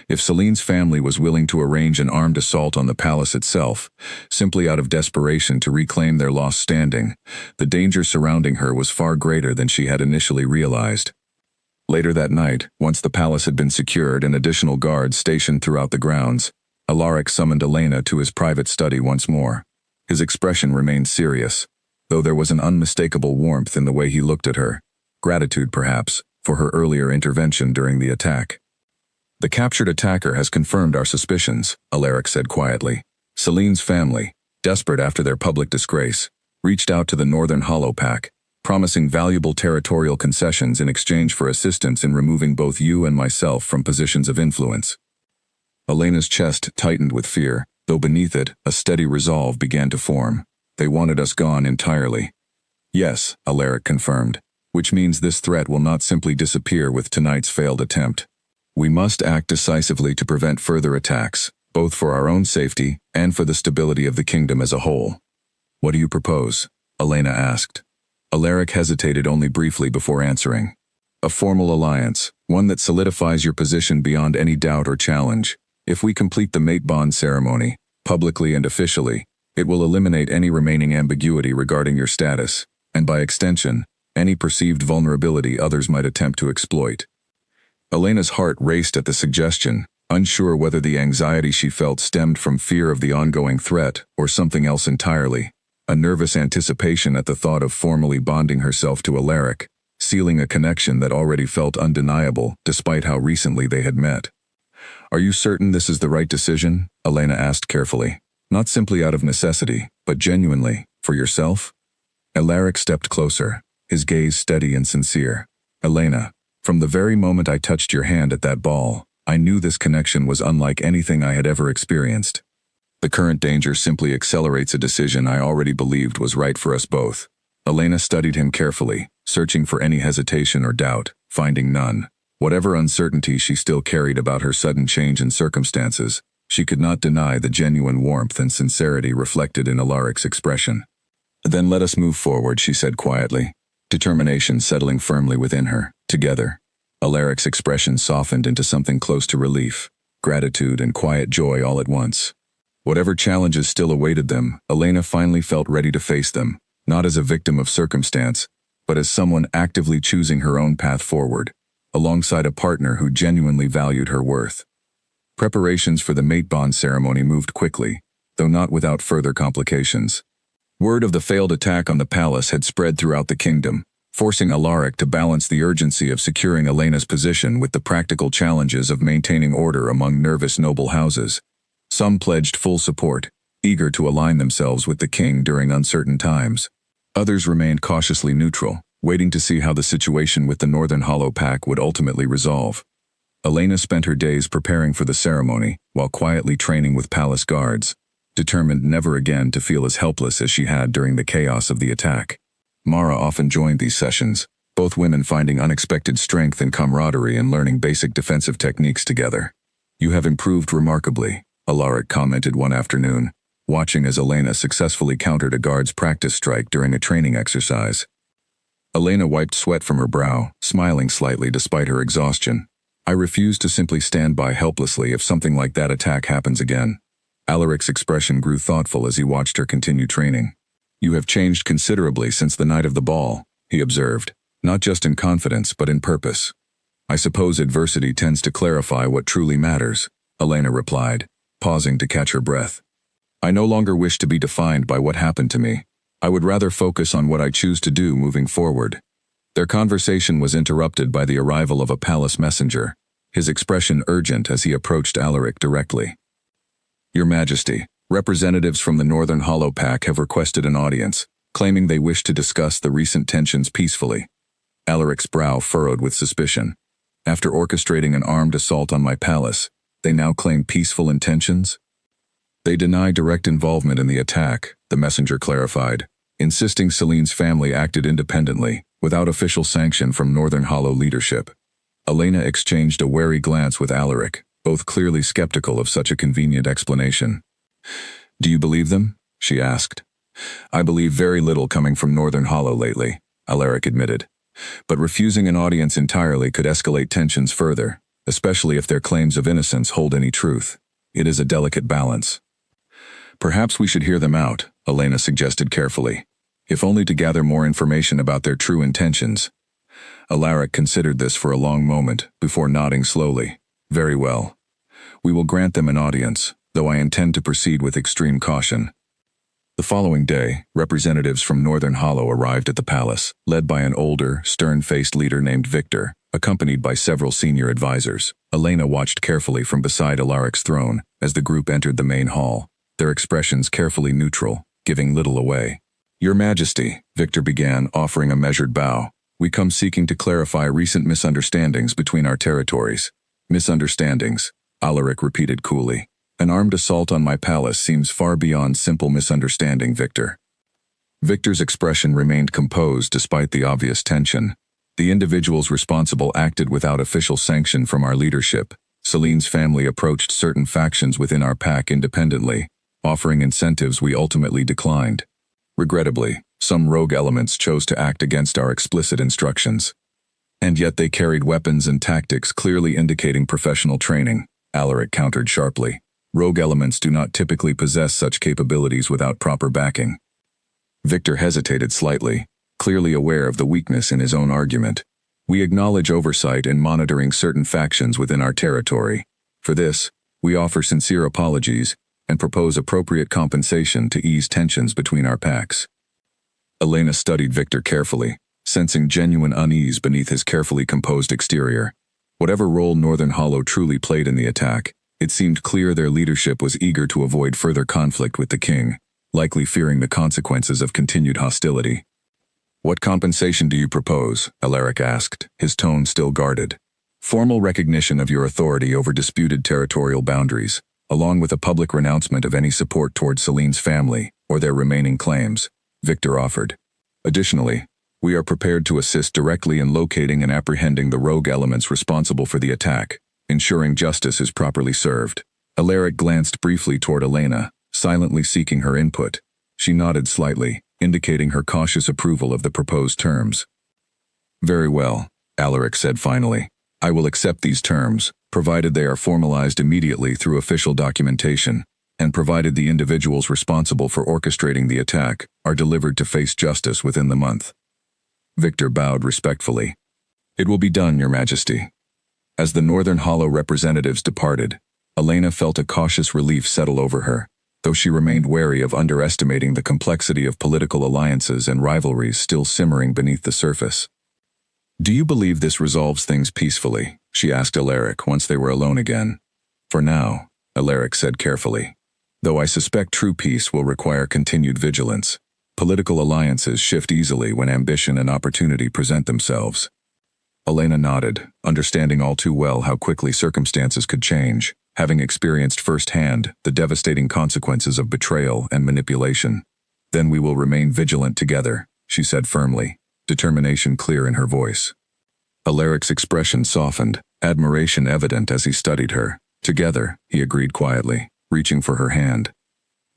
If Celine's family was willing to arrange an armed assault on the palace itself, simply out of desperation to reclaim their lost standing, the danger surrounding her was far greater than she had initially realized. Later that night, once the palace had been secured and additional guards stationed throughout the grounds, Alaric summoned Elena to his private study once more. His expression remained serious, though there was an unmistakable warmth in the way he looked at her, gratitude perhaps, for her earlier intervention during the attack. "The captured attacker has confirmed our suspicions," Alaric said quietly. "Celine's family, desperate after their public disgrace, reached out to the Northern Hollow Pack, promising valuable territorial concessions in exchange for assistance in removing both you and myself from positions of influence." Elena's chest tightened with fear, though beneath it, a steady resolve began to form. "They wanted us gone entirely." "Yes," Alaric confirmed, "which means this threat will not simply disappear with tonight's failed attempt. We must act decisively to prevent further attacks, both for our own safety and for the stability of the kingdom as a whole." "What do you propose?" Elena asked. Alaric hesitated only briefly before answering. "A formal alliance, one that solidifies your position beyond any doubt or challenge. If we complete the mate bond ceremony, publicly and officially, it will eliminate any remaining ambiguity regarding your status, and by extension, any perceived vulnerability others might attempt to exploit." Elena's heart raced at the suggestion, unsure whether the anxiety she felt stemmed from fear of the ongoing threat or something else entirely, a nervous anticipation at the thought of formally bonding herself to Alaric, sealing a connection that already felt undeniable despite how recently they had met. "Are you certain this is the right decision?" Elena asked carefully. "Not simply out of necessity, but genuinely, for yourself?" Alaric stepped closer, his gaze steady and sincere. "Elena, from the very moment I touched your hand at that ball, I knew this connection was unlike anything I had ever experienced. The current danger simply accelerates a decision I already believed was right for us both." Elena studied him carefully, searching for any hesitation or doubt, finding none. Whatever uncertainty she still carried about her sudden change in circumstances, she could not deny the genuine warmth and sincerity reflected in Alaric's expression. "Then let us move forward," she said quietly, determination settling firmly within her. "Together." Alaric's expression softened into something close to relief, gratitude and quiet joy all at once. Whatever challenges still awaited them, Elena finally felt ready to face them, not as a victim of circumstance, but as someone actively choosing her own path forward, alongside a partner who genuinely valued her worth. Preparations for the mate bond ceremony moved quickly, though not without further complications. Word of the failed attack on the palace had spread throughout the kingdom, forcing Alaric to balance the urgency of securing Elena's position with the practical challenges of maintaining order among nervous noble houses. Some pledged full support, eager to align themselves with the king during uncertain times. Others remained cautiously neutral, waiting to see how the situation with the Northern Hollow Pack would ultimately resolve. Elena spent her days preparing for the ceremony, while quietly training with palace guards, determined never again to feel as helpless as she had during the chaos of the attack. Mara often joined these sessions, both women finding unexpected strength and camaraderie in learning basic defensive techniques together. "You have improved remarkably," Alaric commented one afternoon, watching as Elena successfully countered a guard's practice strike during a training exercise. Elena wiped sweat from her brow, smiling slightly despite her exhaustion. "I refuse to simply stand by helplessly if something like that attack happens again." Alaric's expression grew thoughtful as he watched her continue training. "You have changed considerably since the night of the ball," he observed, not just in confidence but in purpose. I suppose adversity tends to clarify what truly matters, Elena replied, pausing to catch her breath. I no longer wish to be defined by what happened to me. I would rather focus on what I choose to do moving forward. Their conversation was interrupted by the arrival of a palace messenger, his expression urgent as he approached Alaric directly. Your Majesty, representatives from the Northern Hollow Pack have requested an audience, claiming they wish to discuss the recent tensions peacefully. Alaric's brow furrowed with suspicion. After orchestrating an armed assault on my palace, they now claim peaceful intentions? They deny direct involvement in the attack, the messenger clarified, insisting Celine's family acted independently, without official sanction from Northern Hollow leadership. Elena exchanged a wary glance with Alaric, both clearly skeptical of such a convenient explanation. Do you believe them? She asked. I believe very little coming from Northern Hollow lately, Alaric admitted. But refusing an audience entirely could escalate tensions further, especially if their claims of innocence hold any truth. It is a delicate balance. Perhaps we should hear them out, Elena suggested carefully, if only to gather more information about their true intentions. Alaric considered this for a long moment, before nodding slowly. Very well. We will grant them an audience, though I intend to proceed with extreme caution. The following day, representatives from Northern Hollow arrived at the palace, led by an older, stern-faced leader named Victor, accompanied by several senior advisors. Elena watched carefully from beside Alaric's throne as the group entered the main hall, their expressions carefully neutral, giving little away. Your Majesty, Victor began, offering a measured bow. We come seeking to clarify recent misunderstandings between our territories. Misunderstandings, Alaric repeated coolly. An armed assault on my palace seems far beyond simple misunderstanding, Victor. Victor's expression remained composed despite the obvious tension. The individuals responsible acted without official sanction from our leadership. Celine's family approached certain factions within our pack independently, offering incentives we ultimately declined. Regrettably, some rogue elements chose to act against our explicit instructions. And yet they carried weapons and tactics clearly indicating professional training, Alaric countered sharply. Rogue elements do not typically possess such capabilities without proper backing. Victor hesitated slightly, clearly aware of the weakness in his own argument. We acknowledge oversight in monitoring certain factions within our territory. For this, we offer sincere apologies and propose appropriate compensation to ease tensions between our packs. Elena studied Victor carefully, sensing genuine unease beneath his carefully composed exterior. Whatever role Northern Hollow truly played in the attack, it seemed clear their leadership was eager to avoid further conflict with the king, likely fearing the consequences of continued hostility. What compensation do you propose? Alaric asked, his tone still guarded. Formal recognition of your authority over disputed territorial boundaries, along with a public renouncement of any support towards Celine's family or their remaining claims, Victor offered. Additionally, we are prepared to assist directly in locating and apprehending the rogue elements responsible for the attack, ensuring justice is properly served. Alaric glanced briefly toward Elena, silently seeking her input. She nodded slightly, indicating her cautious approval of the proposed terms. Very well, Alaric said finally. I will accept these terms, provided they are formalized immediately through official documentation, and provided the individuals responsible for orchestrating the attack are delivered to face justice within the month. Victor bowed respectfully. It will be done, Your Majesty. As the Northern Hollow representatives departed, Elena felt a cautious relief settle over her, though she remained wary of underestimating the complexity of political alliances and rivalries still simmering beneath the surface. Do you believe this resolves things peacefully? She asked Alaric once they were alone again. For now, Alaric said carefully. Though I suspect true peace will require continued vigilance. Political alliances shift easily when ambition and opportunity present themselves. Elena nodded, understanding all too well how quickly circumstances could change, having experienced firsthand the devastating consequences of betrayal and manipulation. Then we will remain vigilant together, she said firmly, determination clear in her voice. Alaric's expression softened, admiration evident as he studied her. Together, he agreed quietly, reaching for her hand.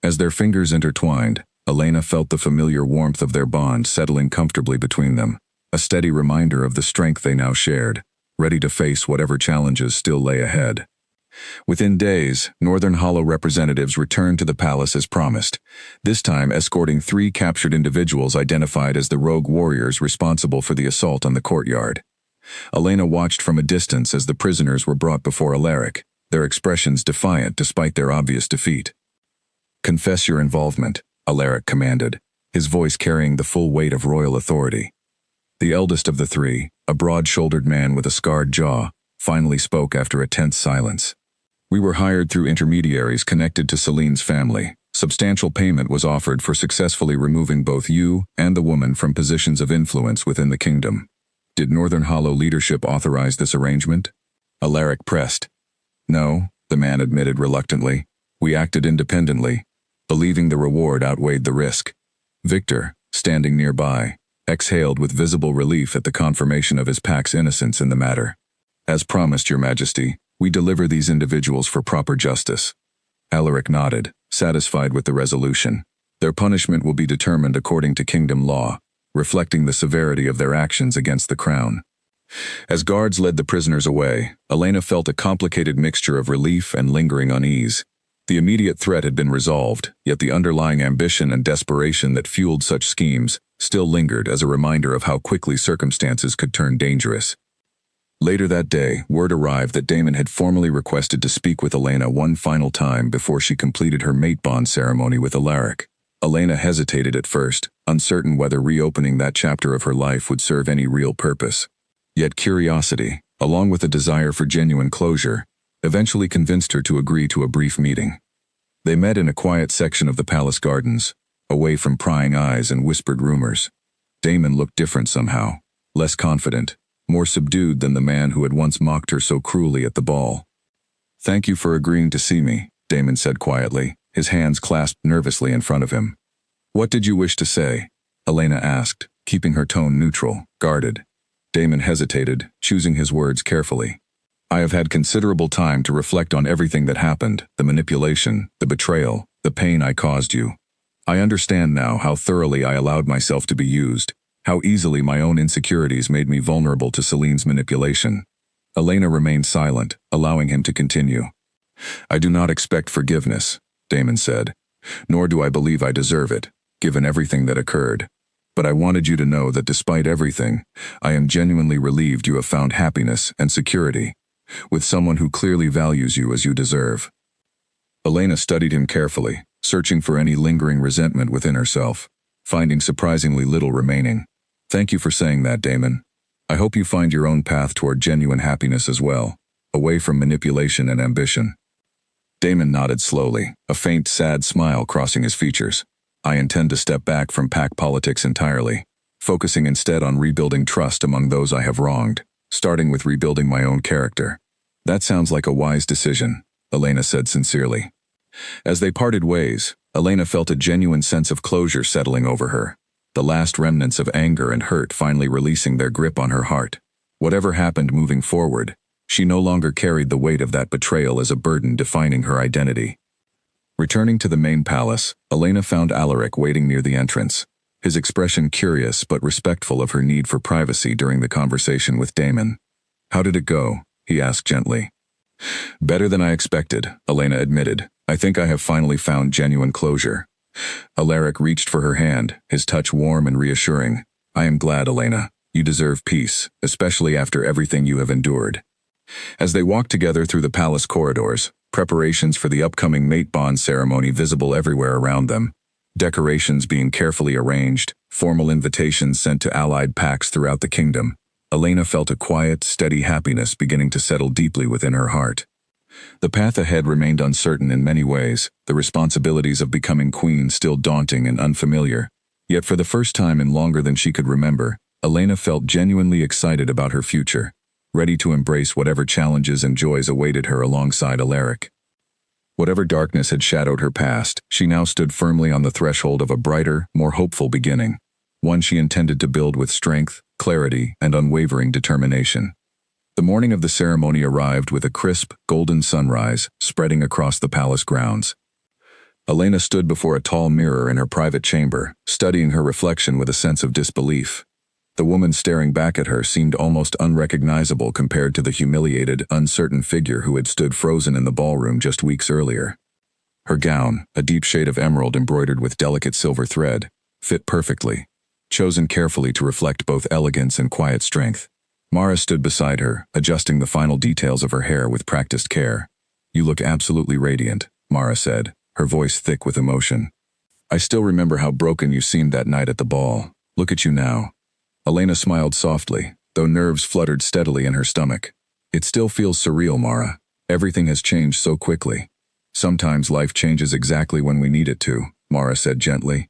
As their fingers intertwined, Elena felt the familiar warmth of their bond settling comfortably between them, a steady reminder of the strength they now shared, ready to face whatever challenges still lay ahead. Within days, Northern Hollow representatives returned to the palace as promised, this time escorting 3 captured individuals identified as the rogue warriors responsible for the assault on the courtyard. Elena watched from a distance as the prisoners were brought before Alaric, their expressions defiant despite their obvious defeat. "Confess your involvement," Alaric commanded, his voice carrying the full weight of royal authority. The eldest of the 3, a broad-shouldered man with a scarred jaw, finally spoke after a tense silence. "We were hired through intermediaries connected to Celine's family. Substantial payment was offered for successfully removing both you and the woman from positions of influence within the kingdom. Did Northern Hollow leadership authorize this arrangement?" Alaric pressed. "No," the man admitted reluctantly. "We acted independently, believing the reward outweighed the risk." Victor, standing nearby, exhaled with visible relief at the confirmation of his pack's innocence in the matter. "As promised, Your Majesty, we deliver these individuals for proper justice." Alaric nodded, satisfied with the resolution. Their punishment will be determined according to kingdom law, reflecting the severity of their actions against the crown. As guards led the prisoners away, Elena felt a complicated mixture of relief and lingering unease. The immediate threat had been resolved, yet the underlying ambition and desperation that fueled such schemes still lingered as a reminder of how quickly circumstances could turn dangerous. Later that day, word arrived that Daemon had formally requested to speak with Elena one final time before she completed her mate bond ceremony with Alaric. Elena hesitated at first, uncertain whether reopening that chapter of her life would serve any real purpose. Yet curiosity, along with a desire for genuine closure, eventually convinced her to agree to a brief meeting. They met in a quiet section of the palace gardens, away from prying eyes and whispered rumors. Daemon looked different somehow, less confident, more subdued than the man who had once mocked her so cruelly at the ball. "Thank you for agreeing to see me," Daemon said quietly, his hands clasped nervously in front of him. "What did you wish to say?" Elena asked, keeping her tone neutral, guarded. Daemon hesitated, choosing his words carefully. "I have had considerable time to reflect on everything that happened, the manipulation, the betrayal, the pain I caused you. I understand now how thoroughly I allowed myself to be used, how easily my own insecurities made me vulnerable to Celine's manipulation." Elena remained silent, allowing him to continue. "I do not expect forgiveness," Daemon said, "nor do I believe I deserve it, given everything that occurred. But I wanted you to know that despite everything, I am genuinely relieved you have found happiness and security, with someone who clearly values you as you deserve." Elena studied him carefully, searching for any lingering resentment within herself, finding surprisingly little remaining. "Thank you for saying that, Daemon. I hope you find your own path toward genuine happiness as well, away from manipulation and ambition." Daemon nodded slowly, a faint, sad smile crossing his features. "I intend to step back from pack politics entirely, focusing instead on rebuilding trust among those I have wronged, starting with rebuilding my own character." "That sounds like a wise decision," Elena said sincerely. As they parted ways, Elena felt a genuine sense of closure settling over her, the last remnants of anger and hurt finally releasing their grip on her heart. Whatever happened moving forward, she no longer carried the weight of that betrayal as a burden defining her identity. Returning to the main palace, Elena found Alaric waiting near the entrance, his expression curious but respectful of her need for privacy during the conversation with Daemon. "How did it go?" he asked gently. "Better than I expected," Elena admitted. "I think I have finally found genuine closure." Alaric reached for her hand, his touch warm and reassuring. "I am glad, Elena. You deserve peace, especially after everything you have endured." As they walked together through the palace corridors, preparations for the upcoming mate bond ceremony visible everywhere around them, decorations being carefully arranged, formal invitations sent to allied packs throughout the kingdom, Elena felt a quiet, steady happiness beginning to settle deeply within her heart. The path ahead remained uncertain in many ways, the responsibilities of becoming queen still daunting and unfamiliar. Yet for the first time in longer than she could remember, Elena felt genuinely excited about her future, ready to embrace whatever challenges and joys awaited her alongside Alaric. Whatever darkness had shadowed her past, she now stood firmly on the threshold of a brighter, more hopeful beginning, one she intended to build with strength, clarity, and unwavering determination. The morning of the ceremony arrived with a crisp, golden sunrise spreading across the palace grounds. Elena stood before a tall mirror in her private chamber, studying her reflection with a sense of disbelief. The woman staring back at her seemed almost unrecognizable compared to the humiliated, uncertain figure who had stood frozen in the ballroom just weeks earlier. Her gown, a deep shade of emerald embroidered with delicate silver thread, fit perfectly, chosen carefully to reflect both elegance and quiet strength. Mara stood beside her, adjusting the final details of her hair with practiced care. "You look absolutely radiant," Mara said, her voice thick with emotion. "I still remember how broken you seemed that night at the ball. Look at you now." Elena smiled softly, though nerves fluttered steadily in her stomach. "It still feels surreal, Mara. Everything has changed so quickly." "Sometimes life changes exactly when we need it to," Mara said gently.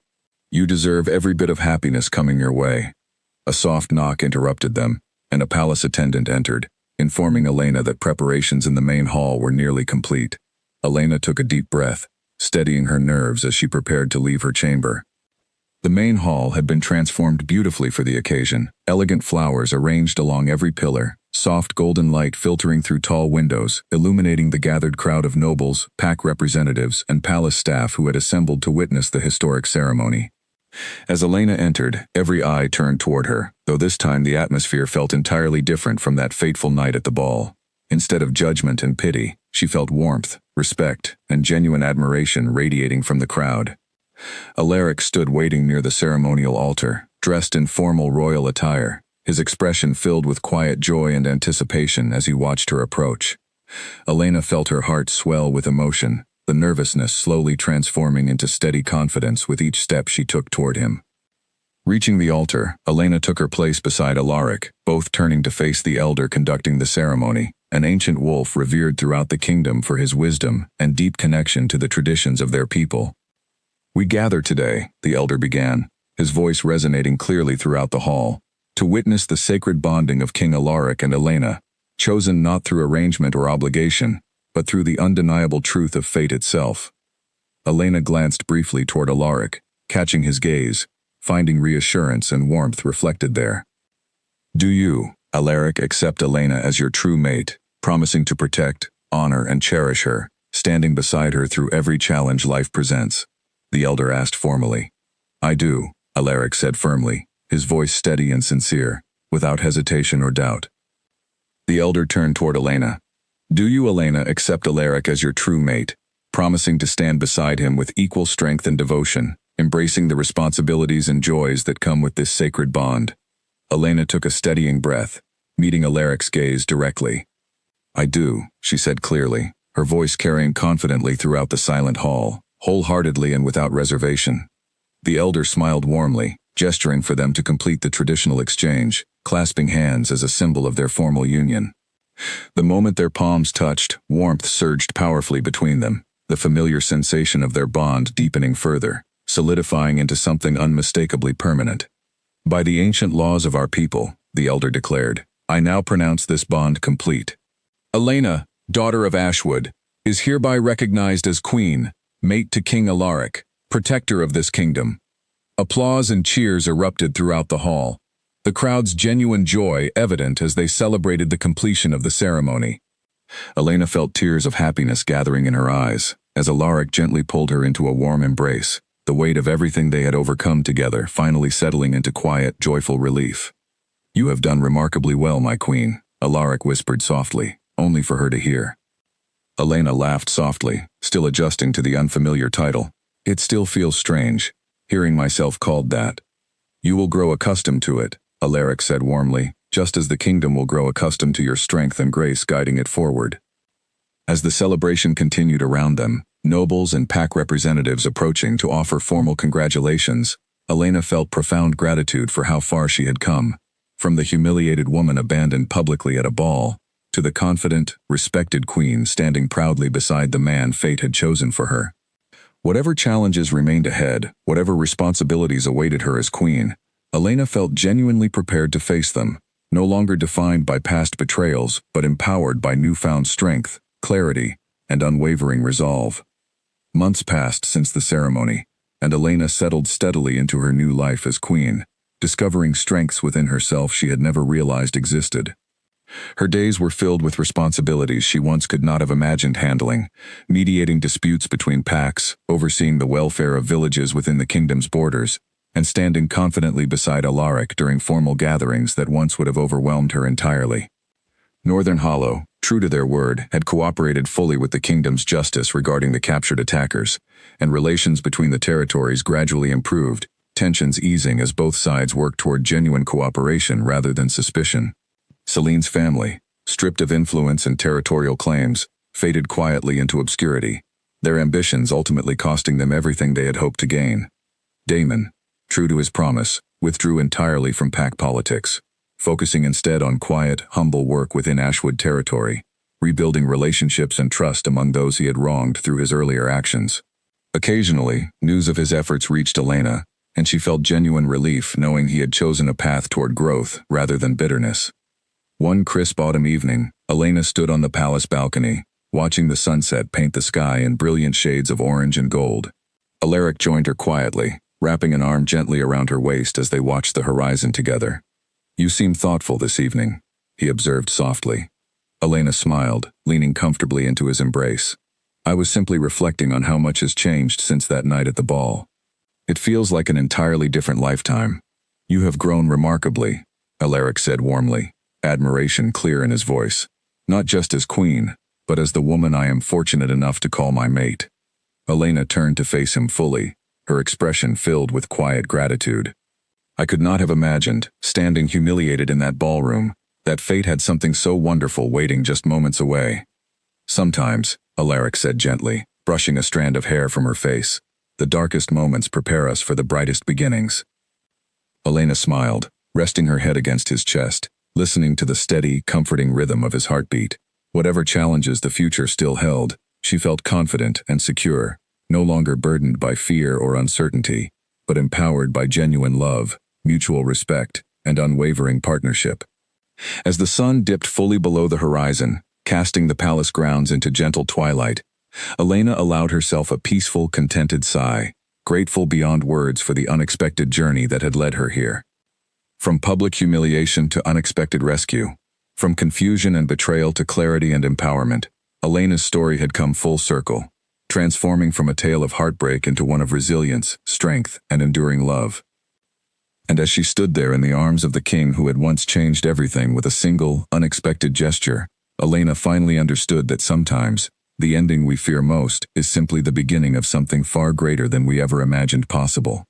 "You deserve every bit of happiness coming your way." A soft knock interrupted them, and a palace attendant entered, informing Elena that preparations in the main hall were nearly complete. Elena took a deep breath, steadying her nerves as she prepared to leave her chamber. The main hall had been transformed beautifully for the occasion, elegant flowers arranged along every pillar, soft golden light filtering through tall windows, illuminating the gathered crowd of nobles, pack representatives, and palace staff who had assembled to witness the historic ceremony. As Elena entered, every eye turned toward her, though this time the atmosphere felt entirely different from that fateful night at the ball. Instead of judgment and pity, she felt warmth, respect, and genuine admiration radiating from the crowd. Alaric stood waiting near the ceremonial altar, dressed in formal royal attire, his expression filled with quiet joy and anticipation as he watched her approach. Elena felt her heart swell with emotion, the nervousness slowly transforming into steady confidence with each step she took toward him. Reaching the altar, Elena took her place beside Alaric, both turning to face the elder conducting the ceremony, an ancient wolf revered throughout the kingdom for his wisdom and deep connection to the traditions of their people. "We gather today," the elder began, his voice resonating clearly throughout the hall, "to witness the sacred bonding of King Alaric and Elena, chosen not through arrangement or obligation, but through the undeniable truth of fate itself." Elena glanced briefly toward Alaric, catching his gaze, finding reassurance and warmth reflected there. "Do you, Alaric, accept Elena as your true mate, promising to protect, honor, and cherish her, standing beside her through every challenge life presents?" the elder asked formally. "I do," Alaric said firmly, his voice steady and sincere, without hesitation or doubt. The elder turned toward Elena. "Do you, Elena, accept Alaric as your true mate, promising to stand beside him with equal strength and devotion, embracing the responsibilities and joys that come with this sacred bond?" Elena took a steadying breath, meeting Alaric's gaze directly. "I do," she said clearly, her voice carrying confidently throughout the silent hall, wholeheartedly and without reservation. The elder smiled warmly, gesturing for them to complete the traditional exchange, clasping hands as a symbol of their formal union. The moment their palms touched, warmth surged powerfully between them, the familiar sensation of their bond deepening further, solidifying into something unmistakably permanent. "By the ancient laws of our people," the elder declared, "I now pronounce this bond complete. Elena, daughter of Ashwood, is hereby recognized as queen, mate to King Alaric, protector of this kingdom." Applause and cheers erupted throughout the hall, the crowd's genuine joy evident as they celebrated the completion of the ceremony. Elena felt tears of happiness gathering in her eyes, as Alaric gently pulled her into a warm embrace, the weight of everything they had overcome together finally settling into quiet, joyful relief. "You have done remarkably well, my queen," Alaric whispered softly, only for her to hear. Elena laughed softly, still adjusting to the unfamiliar title. "It still feels strange, hearing myself called that." "You will grow accustomed to it," Alaric said warmly, "just as the kingdom will grow accustomed to your strength and grace guiding it forward." As the celebration continued around them, nobles and pack representatives approaching to offer formal congratulations, Elena felt profound gratitude for how far she had come, from the humiliated woman abandoned publicly at a ball, to the confident, respected queen standing proudly beside the man fate had chosen for her. Whatever challenges remained ahead, whatever responsibilities awaited her as queen, Elena felt genuinely prepared to face them, no longer defined by past betrayals, but empowered by newfound strength, clarity, and unwavering resolve. Months passed since the ceremony, and Elena settled steadily into her new life as queen, discovering strengths within herself she had never realized existed. Her days were filled with responsibilities she once could not have imagined handling, mediating disputes between packs, overseeing the welfare of villages within the kingdom's borders, and standing confidently beside Alaric during formal gatherings that once would have overwhelmed her entirely. Northern Hollow, true to their word, had cooperated fully with the kingdom's justice regarding the captured attackers, and relations between the territories gradually improved, tensions easing as both sides worked toward genuine cooperation rather than suspicion. Celine's family, stripped of influence and territorial claims, faded quietly into obscurity, their ambitions ultimately costing them everything they had hoped to gain. Daemon, true to his promise, withdrew entirely from pack politics, focusing instead on quiet, humble work within Ashwood territory, rebuilding relationships and trust among those he had wronged through his earlier actions. Occasionally, news of his efforts reached Elena, and she felt genuine relief knowing he had chosen a path toward growth rather than bitterness. One crisp autumn evening, Elena stood on the palace balcony, watching the sunset paint the sky in brilliant shades of orange and gold. Alaric joined her quietly, wrapping an arm gently around her waist as they watched the horizon together. "You seem thoughtful this evening," he observed softly. Elena smiled, leaning comfortably into his embrace. "I was simply reflecting on how much has changed since that night at the ball. It feels like an entirely different lifetime. You have grown remarkably," Alaric said warmly, admiration clear in his voice. "Not just as queen, but as the woman I am fortunate enough to call my mate." Elena turned to face him fully, her expression filled with quiet gratitude. "I could not have imagined, standing humiliated in that ballroom, that fate had something so wonderful waiting just moments away." "Sometimes," Alaric said gently, brushing a strand of hair from her face, "the darkest moments prepare us for the brightest beginnings." Elena smiled, resting her head against his chest, listening to the steady, comforting rhythm of his heartbeat. Whatever challenges the future still held, she felt confident and secure, no longer burdened by fear or uncertainty, but empowered by genuine love, mutual respect, and unwavering partnership. As the sun dipped fully below the horizon, casting the palace grounds into gentle twilight, Elena allowed herself a peaceful, contented sigh, grateful beyond words for the unexpected journey that had led her here. From public humiliation to unexpected rescue, from confusion and betrayal to clarity and empowerment, Elena's story had come full circle, transforming from a tale of heartbreak into one of resilience, strength, and enduring love. And as she stood there in the arms of the king who had once changed everything with a single, unexpected gesture, Elena finally understood that sometimes, the ending we fear most is simply the beginning of something far greater than we ever imagined possible.